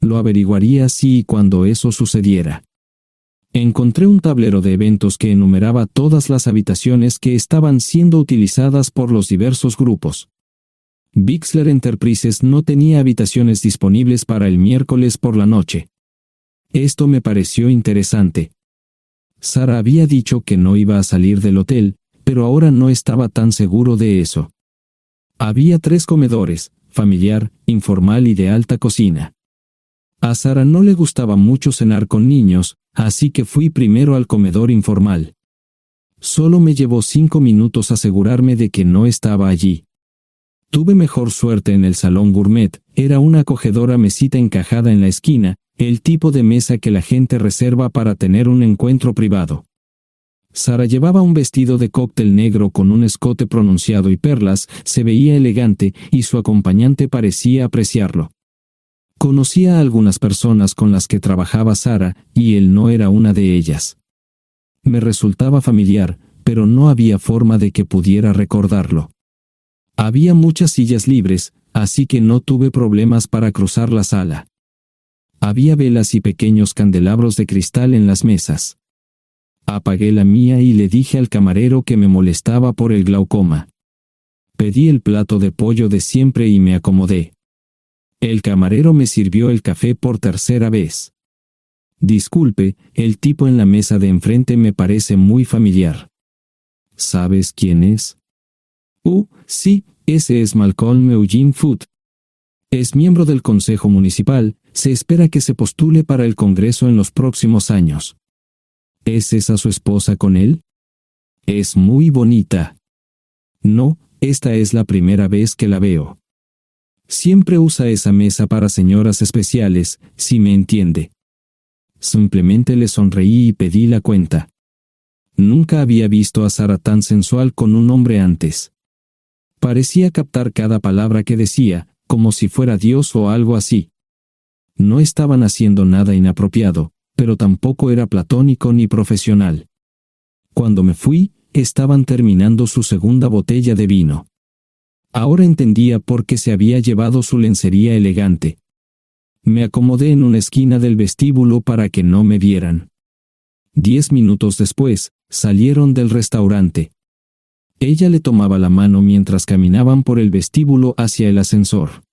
Lo averiguaría si y cuando eso sucediera. Encontré un tablero de eventos que enumeraba todas las habitaciones que estaban siendo utilizadas por los diversos grupos. Bixler Enterprises no tenía habitaciones disponibles para el miércoles por la noche. Esto me pareció interesante. Sara había dicho que no iba a salir del hotel, pero ahora no estaba tan seguro de eso. Había 3 comedores, familiar, informal y de alta cocina. A Sara no le gustaba mucho cenar con niños, así que fui primero al comedor informal. Solo me llevó 5 minutos asegurarme de que no estaba allí. Tuve mejor suerte en el salón gourmet, era una acogedora mesita encajada en la esquina, el tipo de mesa que la gente reserva para tener un encuentro privado. Sara llevaba un vestido de cóctel negro con un escote pronunciado y perlas, se veía elegante y su acompañante parecía apreciarlo. Conocía a algunas personas con las que trabajaba Sara, y él no era una de ellas. Me resultaba familiar, pero no había forma de que pudiera recordarlo. Había muchas sillas libres, así que no tuve problemas para cruzar la sala. Había velas y pequeños candelabros de cristal en las mesas. Apagué la mía y le dije al camarero que me molestaba por el glaucoma. Pedí el plato de pollo de siempre y me acomodé. El camarero me sirvió el café por tercera vez. Disculpe, el tipo en la mesa de enfrente me parece muy familiar. ¿Sabes quién es? Sí, ese es Malcolm Eugene Foote. Es miembro del Consejo Municipal, se espera que se postule para el Congreso en los próximos años. ¿Es esa su esposa con él? Es muy bonita. No, esta es la primera vez que la veo. Siempre usa esa mesa para señoras especiales, si me entiende. Simplemente le sonreí y pedí la cuenta. Nunca había visto a Sara tan sensual con un hombre antes. Parecía captar cada palabra que decía, como si fuera Dios o algo así. No estaban haciendo nada inapropiado, pero tampoco era platónico ni profesional. Cuando me fui, estaban terminando su segunda botella de vino. Ahora entendía por qué se había llevado su lencería elegante. Me acomodé en una esquina del vestíbulo para que no me vieran. 10 minutos después, salieron del restaurante. Ella le tomaba la mano mientras caminaban por el vestíbulo hacia el ascensor.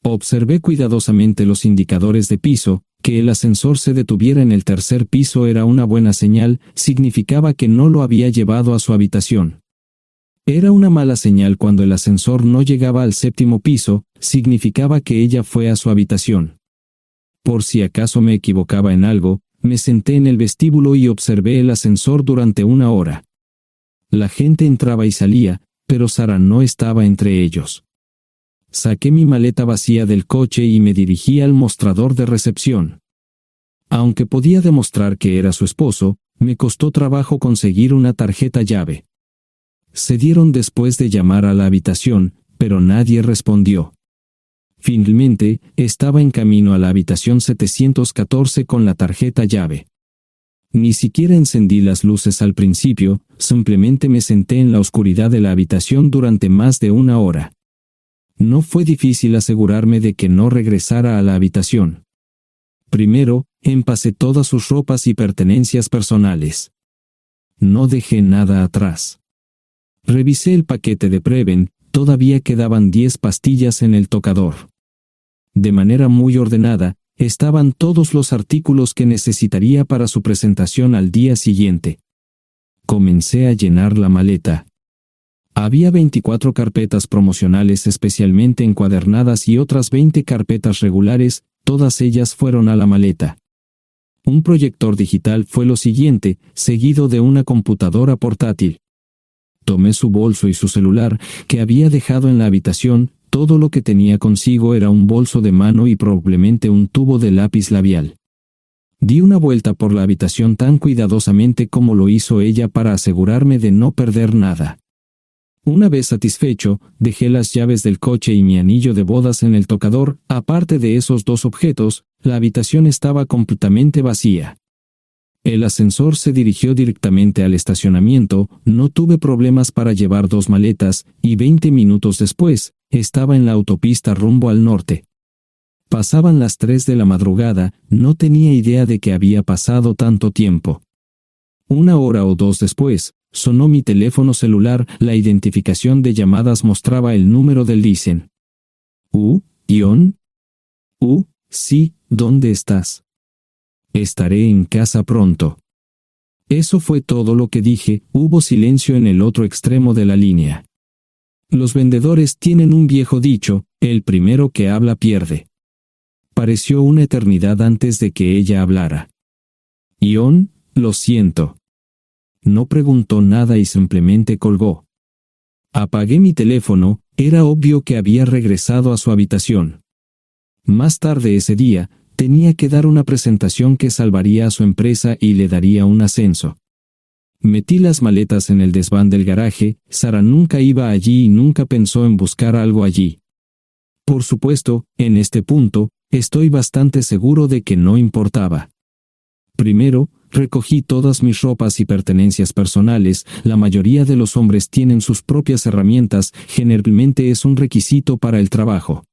Observé cuidadosamente los indicadores de piso. Que el ascensor se detuviera en el tercer piso era una buena señal, significaba que no lo había llevado a su habitación. Era una mala señal cuando el ascensor no llegaba al 7º piso, significaba que ella fue a su habitación. por si acaso me equivocaba en algo, me senté en el vestíbulo y observé el ascensor durante 1 hora. La gente entraba y salía, pero Sara no estaba entre ellos. Saqué mi maleta vacía del coche y me dirigí al mostrador de recepción. Aunque podía demostrar que era su esposo, me costó trabajo conseguir una tarjeta llave. Se dieron después de llamar a la habitación, pero nadie respondió. Finalmente, estaba en camino a la habitación 714 con la tarjeta llave. Ni siquiera encendí las luces al principio, simplemente me senté en la oscuridad de la habitación durante más de 1 hora. No fue difícil asegurarme de que no regresara a la habitación. Primero, empacé todas sus ropas y pertenencias personales. No dejé nada atrás. Revisé el paquete de Preven, todavía quedaban 10 pastillas en el tocador. De manera muy ordenada, estaban todos los artículos que necesitaría para su presentación al día siguiente. Comencé a llenar la maleta. Había 24 carpetas promocionales especialmente encuadernadas y otras 20 carpetas regulares, todas ellas fueron a la maleta. Un proyector digital fue lo siguiente, seguido de una computadora portátil. Tomé su bolso y su celular, que había dejado en la habitación. Todo lo que tenía consigo era un bolso de mano y probablemente un tubo de lápiz labial. Di una vuelta por la habitación tan cuidadosamente como lo hizo ella para asegurarme de no perder nada. Una vez satisfecho, dejé las llaves del coche y mi anillo de bodas en el tocador. Aparte de esos 2 objetos, la habitación estaba completamente vacía. El ascensor se dirigió directamente al estacionamiento, no tuve problemas para llevar 2 maletas, y 20 minutos después, estaba en la autopista rumbo al norte. Pasaban las 3 de la madrugada, no tenía idea de que había pasado tanto tiempo. 1 hora o 2 después, sonó mi teléfono celular, la identificación de llamadas mostraba el número del Listen. ¿Ion? Sí, ¿dónde estás? Estaré en casa pronto. Eso fue todo lo que dije. Hubo silencio en el otro extremo de la línea. Los vendedores tienen un viejo dicho, el primero que habla pierde. Pareció una eternidad antes de que ella hablara. Ion, lo siento. No preguntó nada y simplemente colgó. Apagué mi teléfono, era obvio que había regresado a su habitación. Más tarde ese día, tenía que dar una presentación que salvaría a su empresa y le daría un ascenso. Metí las maletas en el desván del garaje. Sara nunca iba allí y nunca pensó en buscar algo allí. Por supuesto, en este punto, estoy bastante seguro de que no importaba. Primero, recogí todas mis ropas y pertenencias personales. La mayoría de los hombres tienen sus propias herramientas, generalmente es un requisito para el trabajo.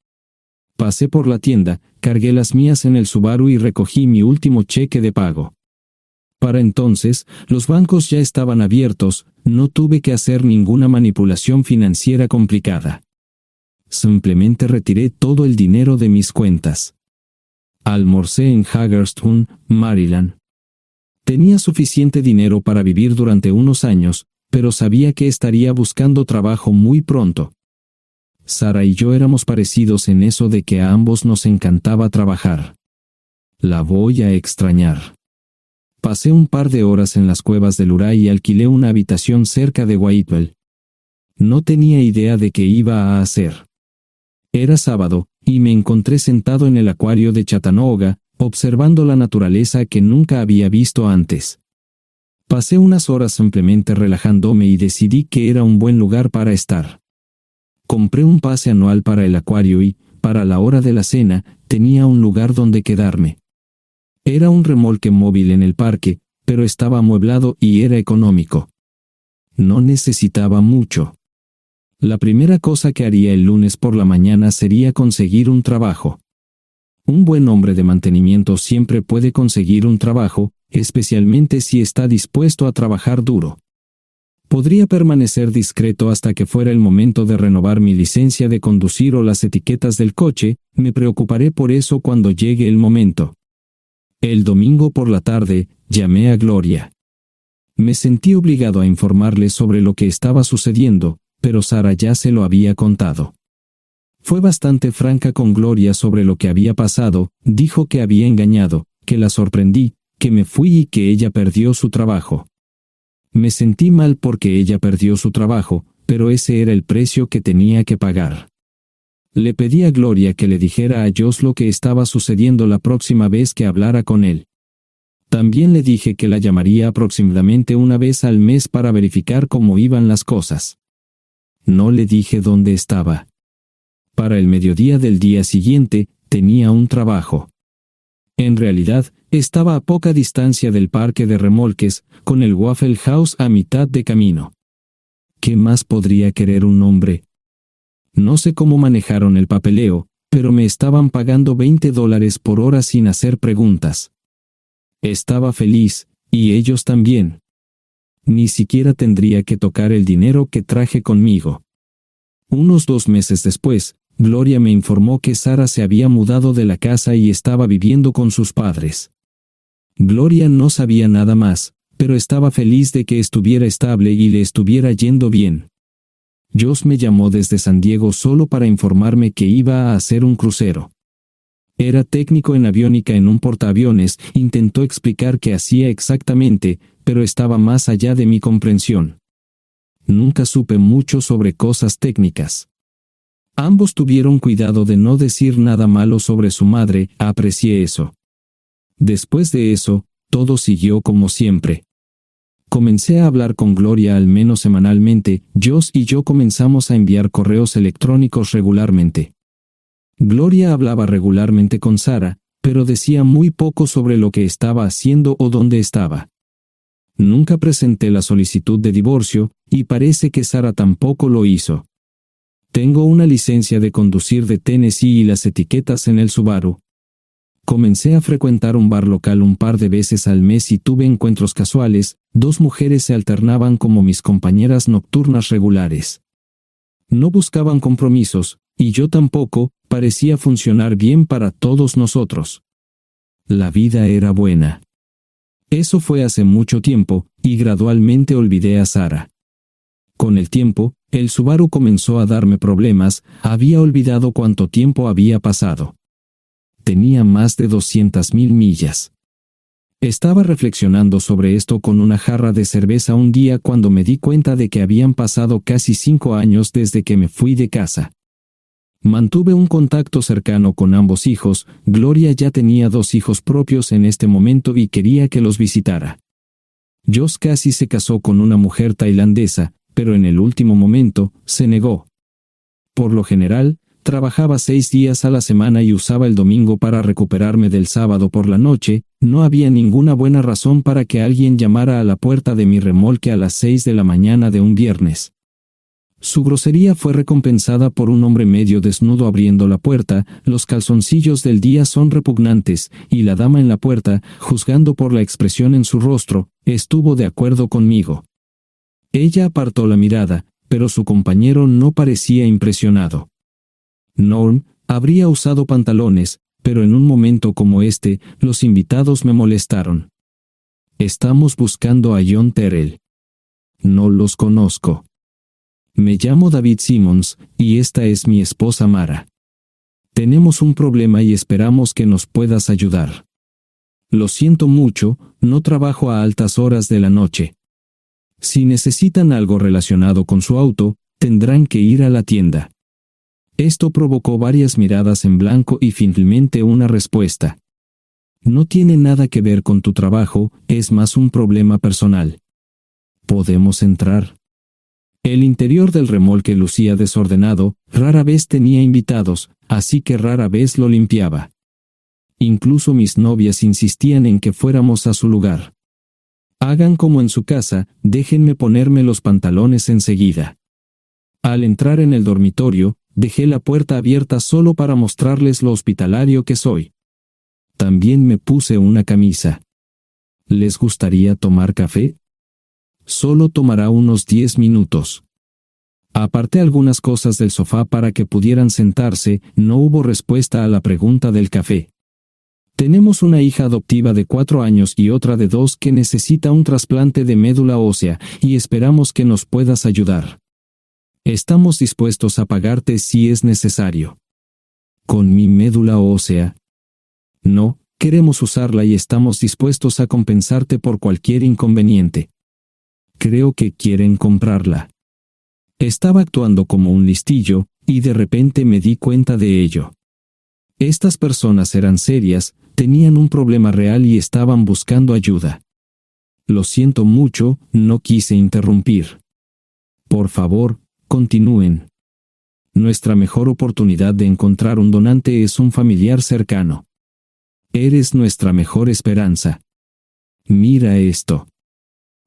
Pasé por la tienda, cargué las mías en el Subaru y recogí mi último cheque de pago. Para entonces, los bancos ya estaban abiertos, no tuve que hacer ninguna manipulación financiera complicada. Simplemente retiré todo el dinero de mis cuentas. Almorcé en Hagerstown, Maryland. Tenía suficiente dinero para vivir durante unos años, pero sabía que estaría buscando trabajo muy pronto. Sara y yo éramos parecidos en eso de que a ambos nos encantaba trabajar. La voy a extrañar. Pasé un par de horas en las cuevas del Uray y alquilé una habitación cerca de Whitewell. No tenía idea de qué iba a hacer. Era sábado, y me encontré sentado en el acuario de Chattanooga, observando la naturaleza que nunca había visto antes. Pasé unas horas simplemente relajándome y decidí que era un buen lugar para estar. Compré un pase anual para el acuario y, para la hora de la cena, tenía un lugar donde quedarme. Era un remolque móvil en el parque, pero estaba amueblado y era económico. No necesitaba mucho. La primera cosa que haría el lunes por la mañana sería conseguir un trabajo. Un buen hombre de mantenimiento siempre puede conseguir un trabajo, especialmente si está dispuesto a trabajar duro. Podría permanecer discreto hasta que fuera el momento de renovar mi licencia de conducir o las etiquetas del coche. Me preocuparé por eso cuando llegue el momento. El domingo por la tarde, llamé a Gloria. Me sentí obligado a informarle sobre lo que estaba sucediendo, pero Sara ya se lo había contado. Fue bastante franca con Gloria sobre lo que había pasado, dijo que había engañado, que la sorprendí, que me fui y que ella perdió su trabajo. Me sentí mal porque ella perdió su trabajo, pero ese era el precio que tenía que pagar. Le pedí a Gloria que le dijera a Josh lo que estaba sucediendo la próxima vez que hablara con él. También le dije que la llamaría aproximadamente una vez al mes para verificar cómo iban las cosas. No le dije dónde estaba. Para el mediodía del día siguiente, tenía un trabajo. En realidad, estaba a poca distancia del parque de remolques, con el Waffle House a mitad de camino. ¿Qué más podría querer un hombre? No sé cómo manejaron el papeleo, pero me estaban pagando $20 por hora sin hacer preguntas. Estaba feliz, y ellos también. Ni siquiera tendría que tocar el dinero que traje conmigo. Unos 2 meses después, Gloria me informó que Sara se había mudado de la casa y estaba viviendo con sus padres. Gloria no sabía nada más, pero estaba feliz de que estuviera estable y le estuviera yendo bien. Josh me llamó desde San Diego solo para informarme que iba a hacer un crucero. Era técnico en aviónica en un portaaviones, intentó explicar qué hacía exactamente, pero estaba más allá de mi comprensión. Nunca supe mucho sobre cosas técnicas. Ambos tuvieron cuidado de no decir nada malo sobre su madre, aprecié eso. Después de eso, todo siguió como siempre. Comencé a hablar con Gloria al menos semanalmente, Josh y yo comenzamos a enviar correos electrónicos regularmente. Gloria hablaba regularmente con Sara, pero decía muy poco sobre lo que estaba haciendo o dónde estaba. Nunca presenté la solicitud de divorcio, y parece que Sara tampoco lo hizo. Tengo una licencia de conducir de Tennessee y las etiquetas en el Subaru. Comencé a frecuentar un bar local un par de veces al mes y tuve encuentros casuales, 2 mujeres se alternaban como mis compañeras nocturnas regulares. No buscaban compromisos, y yo tampoco, parecía funcionar bien para todos nosotros. La vida era buena. Eso fue hace mucho tiempo, y gradualmente olvidé a Sara. Con el tiempo, el Subaru comenzó a darme problemas, había olvidado cuánto tiempo había pasado. Tenía más de 200,000 millas. Estaba reflexionando sobre esto con una jarra de cerveza un día cuando me di cuenta de que habían pasado casi 5 años desde que me fui de casa. Mantuve un contacto cercano con ambos hijos, Gloria ya tenía 2 hijos propios en este momento y quería que los visitara. Josh casi se casó con una mujer tailandesa, pero en el último momento, se negó. Por lo general, trabajaba 6 días a la semana y usaba el domingo para recuperarme del sábado por la noche, no había ninguna buena razón para que alguien llamara a la puerta de mi remolque a las 6 de la mañana de un viernes. Su grosería fue recompensada por un hombre medio desnudo abriendo la puerta, los calzoncillos del día son repugnantes, y la dama en la puerta, juzgando por la expresión en su rostro, estuvo de acuerdo conmigo. Ella apartó la mirada, pero su compañero no parecía impresionado. Norm habría usado pantalones, pero en un momento como este, los invitados me molestaron. Estamos buscando a John Terrell. No los conozco. Me llamo David Simmons, y esta es mi esposa Mara. Tenemos un problema y esperamos que nos puedas ayudar. Lo siento mucho, no trabajo a altas horas de la noche. Si necesitan algo relacionado con su auto, tendrán que ir a la tienda. Esto provocó varias miradas en blanco y finalmente una respuesta. No tiene nada que ver con tu trabajo, es más un problema personal. ¿Podemos entrar? El interior del remolque lucía desordenado, rara vez tenía invitados, así que rara vez lo limpiaba. Incluso mis novias insistían en que fuéramos a su lugar. Hagan como en su casa, déjenme ponerme los pantalones enseguida. Al entrar en el dormitorio, dejé la puerta abierta solo para mostrarles lo hospitalario que soy. También me puse una camisa. ¿Les gustaría tomar café? Solo tomará unos 10 minutos. Aparté algunas cosas del sofá para que pudieran sentarse, no hubo respuesta a la pregunta del café. Tenemos una hija adoptiva de 4 años y otra de 2 que necesita un trasplante de médula ósea, y esperamos que nos puedas ayudar. Estamos dispuestos a pagarte si es necesario. ¿Con mi médula ósea? No, queremos usarla y estamos dispuestos a compensarte por cualquier inconveniente. Creo que quieren comprarla. Estaba actuando como un listillo, y de repente me di cuenta de ello. Estas personas eran serias, tenían un problema real y estaban buscando ayuda. Lo siento mucho, no quise interrumpir. Por favor, continúen. Nuestra mejor oportunidad de encontrar un donante es un familiar cercano. Eres nuestra mejor esperanza. Mira esto.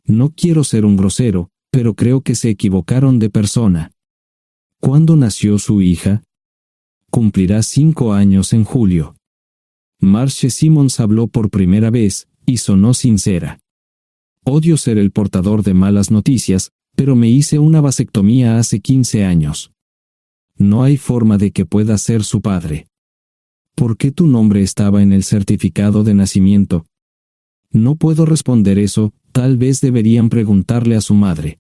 No quiero ser un grosero, pero creo que se equivocaron de persona. ¿Cuándo nació su hija? Cumplirá 5 años en julio. Marche Simons habló por primera vez, y sonó sincera. Odio ser el portador de malas noticias, pero me hice una vasectomía hace 15 años. No hay forma de que pueda ser su padre. ¿Por qué tu nombre estaba en el certificado de nacimiento? No puedo responder eso, tal vez deberían preguntarle a su madre.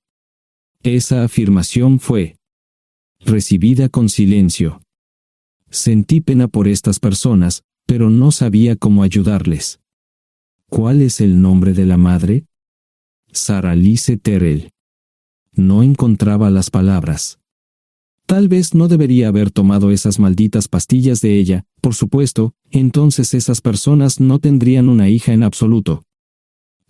Esa afirmación fue recibida con silencio. Sentí pena por estas personas, pero no sabía cómo ayudarles. ¿Cuál es el nombre de la madre? Sarah Lise Terrell. No encontraba las palabras. Tal vez no debería haber tomado esas malditas pastillas de ella, por supuesto, entonces esas personas no tendrían una hija en absoluto.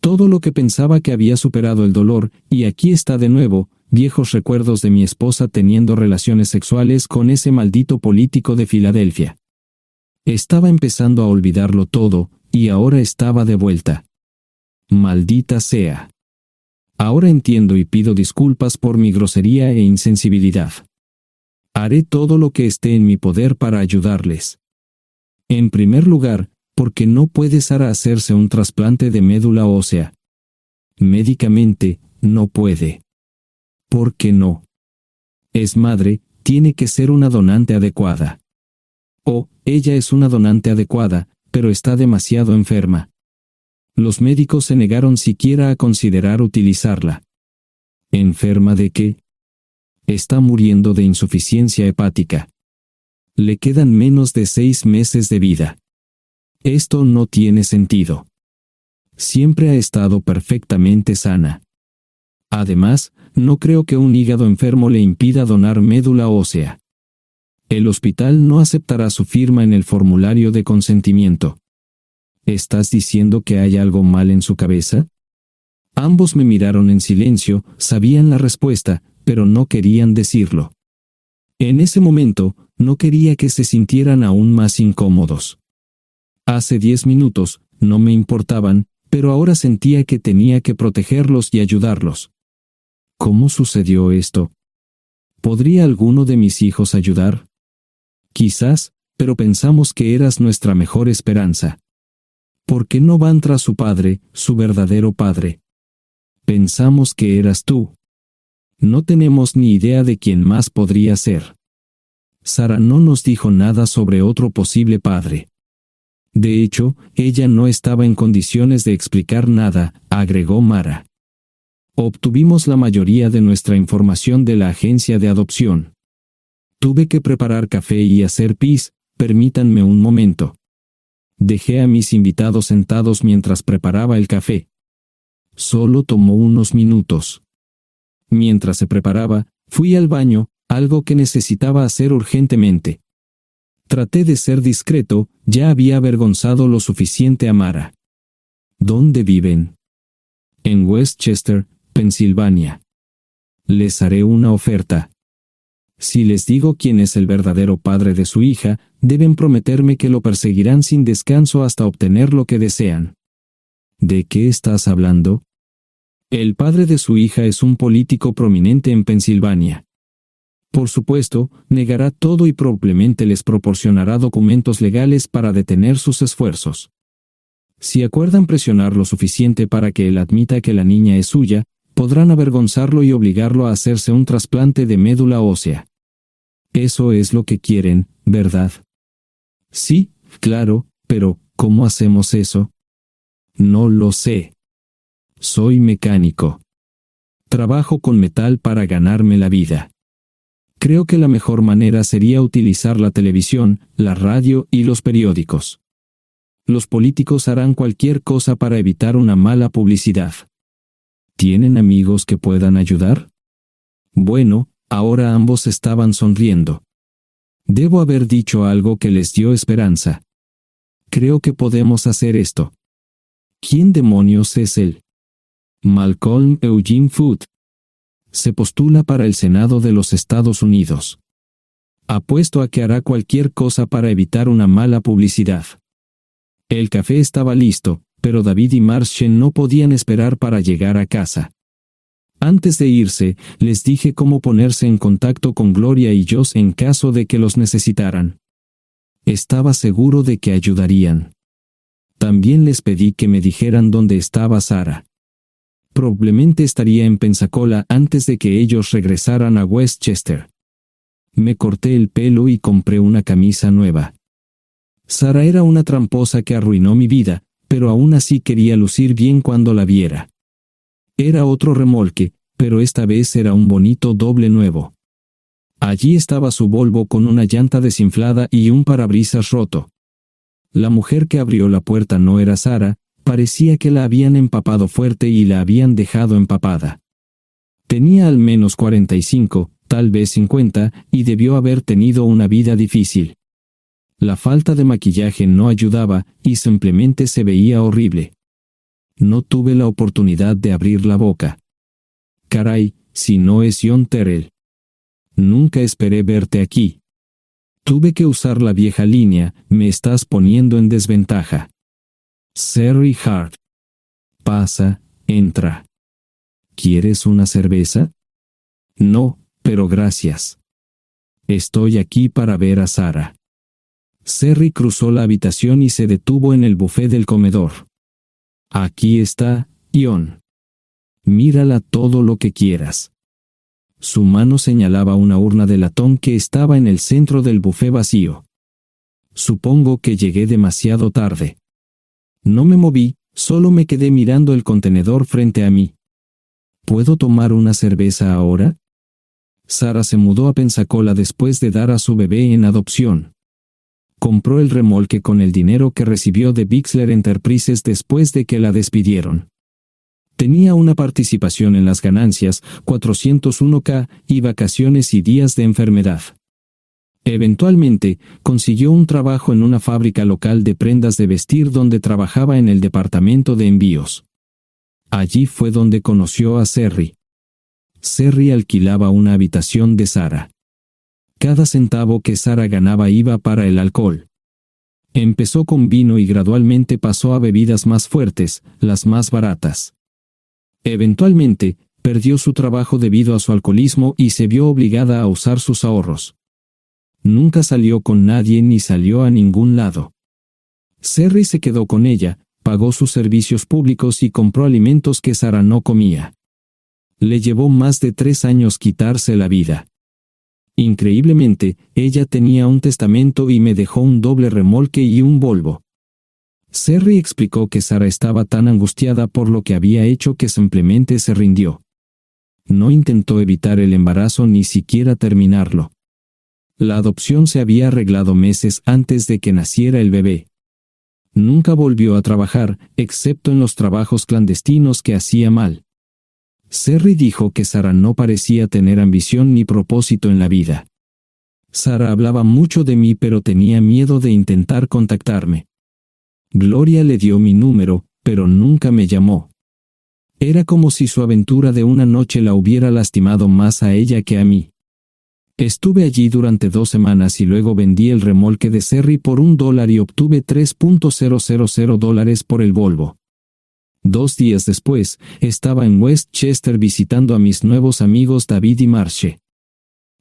Todo lo que pensaba que había superado el dolor, y aquí está de nuevo, viejos recuerdos de mi esposa teniendo relaciones sexuales con ese maldito político de Filadelfia. Estaba empezando a olvidarlo todo, y ahora estaba de vuelta. Maldita sea. Ahora entiendo y pido disculpas por mi grosería e insensibilidad. Haré todo lo que esté en mi poder para ayudarles. En primer lugar, porque no puede Sara hacerse un trasplante de médula ósea. Médicamente, no puede. ¿Por qué no? Es madre, tiene que ser una donante adecuada. Ella es una donante adecuada, pero está demasiado enferma. Los médicos se negaron siquiera a considerar utilizarla. ¿Enferma de qué? Está muriendo de insuficiencia hepática. Le quedan menos de 6 meses de vida. Esto no tiene sentido. Siempre ha estado perfectamente sana. Además, no creo que un hígado enfermo le impida donar médula ósea. El hospital no aceptará su firma en el formulario de consentimiento. ¿Estás diciendo que hay algo mal en su cabeza? Ambos me miraron en silencio, sabían la respuesta, pero no querían decirlo. En ese momento, no quería que se sintieran aún más incómodos. Hace 10 minutos, no me importaban, pero ahora sentía que tenía que protegerlos y ayudarlos. ¿Cómo sucedió esto? ¿Podría alguno de mis hijos ayudar? Quizás, pero pensamos que eras nuestra mejor esperanza. ¿Por qué no van tras su padre, su verdadero padre? Pensamos que eras tú. No tenemos ni idea de quién más podría ser. Sara no nos dijo nada sobre otro posible padre. De hecho, ella no estaba en condiciones de explicar nada, agregó Mara. Obtuvimos la mayoría de nuestra información de la agencia de adopción. Tuve que preparar café y hacer pis, permítanme un momento. Dejé a mis invitados sentados mientras preparaba el café. Solo tomó unos minutos. Mientras se preparaba, fui al baño, algo que necesitaba hacer urgentemente. Traté de ser discreto, ya había avergonzado lo suficiente a Mara. ¿Dónde viven? En Westchester, Pensilvania. Les haré una oferta. Si les digo quién es el verdadero padre de su hija, deben prometerme que lo perseguirán sin descanso hasta obtener lo que desean. ¿De qué estás hablando? El padre de su hija es un político prominente en Pensilvania. Por supuesto, negará todo y probablemente les proporcionará documentos legales para detener sus esfuerzos. Si acuerdan presionar lo suficiente para que él admita que la niña es suya, podrán avergonzarlo y obligarlo a hacerse un trasplante de médula ósea. Eso es lo que quieren, ¿verdad? Sí, claro, pero ¿cómo hacemos eso? No lo sé. Soy mecánico. Trabajo con metal para ganarme la vida. Creo que la mejor manera sería utilizar la televisión, la radio y los periódicos. Los políticos harán cualquier cosa para evitar una mala publicidad. ¿Tienen amigos que puedan ayudar? Bueno, ahora ambos estaban sonriendo. Debo haber dicho algo que les dio esperanza. Creo que podemos hacer esto. ¿Quién demonios es él? Malcolm Eugene Foote. Se postula para el Senado de los Estados Unidos. Apuesto a que hará cualquier cosa para evitar una mala publicidad. El café estaba listo, pero David y Marshall no podían esperar para llegar a casa. Antes de irse, les dije cómo ponerse en contacto con Gloria y Josh en caso de que los necesitaran. Estaba seguro de que ayudarían. También les pedí que me dijeran dónde estaba Sarah. Probablemente estaría en Pensacola antes de que ellos regresaran a Westchester. Me corté el pelo y compré una camisa nueva. Sarah era una tramposa que arruinó mi vida, pero aún así quería lucir bien cuando la viera. Era otro remolque, pero esta vez era un bonito doble nuevo. Allí estaba su Volvo con una llanta desinflada y un parabrisas roto. La mujer que abrió la puerta no era Sarah, parecía que la habían empapado fuerte y la habían dejado empapada. Tenía al menos 45, tal vez 50, y debió haber tenido una vida difícil. La falta de maquillaje no ayudaba, y simplemente se veía horrible. No tuve la oportunidad de abrir la boca. Caray, si no es John Terrell. Nunca esperé verte aquí. Tuve que usar la vieja línea, me estás poniendo en desventaja. Sherry Hart. Pasa, entra. ¿Quieres una cerveza? No, pero gracias. Estoy aquí para ver a Sarah. Sherry cruzó la habitación y se detuvo en el buffet del comedor. Aquí está, John. Mírala todo lo que quieras. Su mano señalaba una urna de latón que estaba en el centro del buffet vacío. Supongo que llegué demasiado tarde. No me moví, solo me quedé mirando el contenedor frente a mí. ¿Puedo tomar una cerveza ahora? Sarah se mudó a Pensacola después de dar a su bebé en adopción. Compró el remolque con el dinero que recibió de Bixler Enterprises después de que la despidieron. Tenía una participación en las ganancias, 401k, y vacaciones y días de enfermedad. Eventualmente, consiguió un trabajo en una fábrica local de prendas de vestir donde trabajaba en el departamento de envíos. Allí fue donde conoció a Sherry. Sherry alquilaba una habitación de Sarah. Cada centavo que Sarah ganaba iba para el alcohol. Empezó con vino y gradualmente pasó a bebidas más fuertes, las más baratas. Eventualmente, perdió su trabajo debido a su alcoholismo y se vio obligada a usar sus ahorros. Nunca salió con nadie ni salió a ningún lado. Sherry se quedó con ella, pagó sus servicios públicos y compró alimentos que Sarah no comía. Le llevó más de 3 años quitarse la vida. Increíblemente, ella tenía un testamento y me dejó un doble remolque y un Volvo. Sherry explicó que Sarah estaba tan angustiada por lo que había hecho que simplemente se rindió. No intentó evitar el embarazo ni siquiera terminarlo. La adopción se había arreglado meses antes de que naciera el bebé. Nunca volvió a trabajar, excepto en los trabajos clandestinos que hacía mal. Sherry dijo que Sarah no parecía tener ambición ni propósito en la vida. Sarah hablaba mucho de mí pero tenía miedo de intentar contactarme. Gloria le dio mi número, pero nunca me llamó. Era como si su aventura de una noche la hubiera lastimado más a ella que a mí. Estuve allí durante 2 semanas y luego vendí el remolque de Sherry por $1 y obtuve $3,000 por el Volvo. 2 días después, estaba en Westchester visitando a mis nuevos amigos David y Marshall.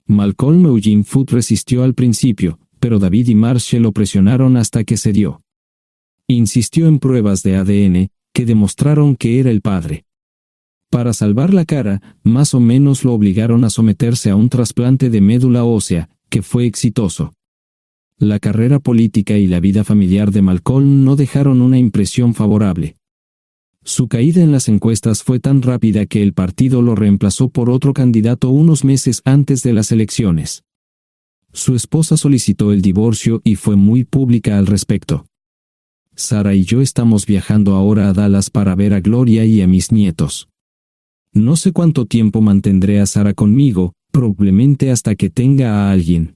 Malcolm Eugene Foote resistió al principio, pero David y Marshall lo presionaron hasta que cedió. Insistió en pruebas de ADN, que demostraron que era el padre. Para salvar la cara, más o menos lo obligaron a someterse a un trasplante de médula ósea, que fue exitoso. La carrera política y la vida familiar de Malcolm no dejaron una impresión favorable. Su caída en las encuestas fue tan rápida que el partido lo reemplazó por otro candidato unos meses antes de las elecciones. Su esposa solicitó el divorcio y fue muy pública al respecto. Sara y yo estamos viajando ahora a Dallas para ver a Gloria y a mis nietos. No sé cuánto tiempo mantendré a Sara conmigo, probablemente hasta que tenga a alguien.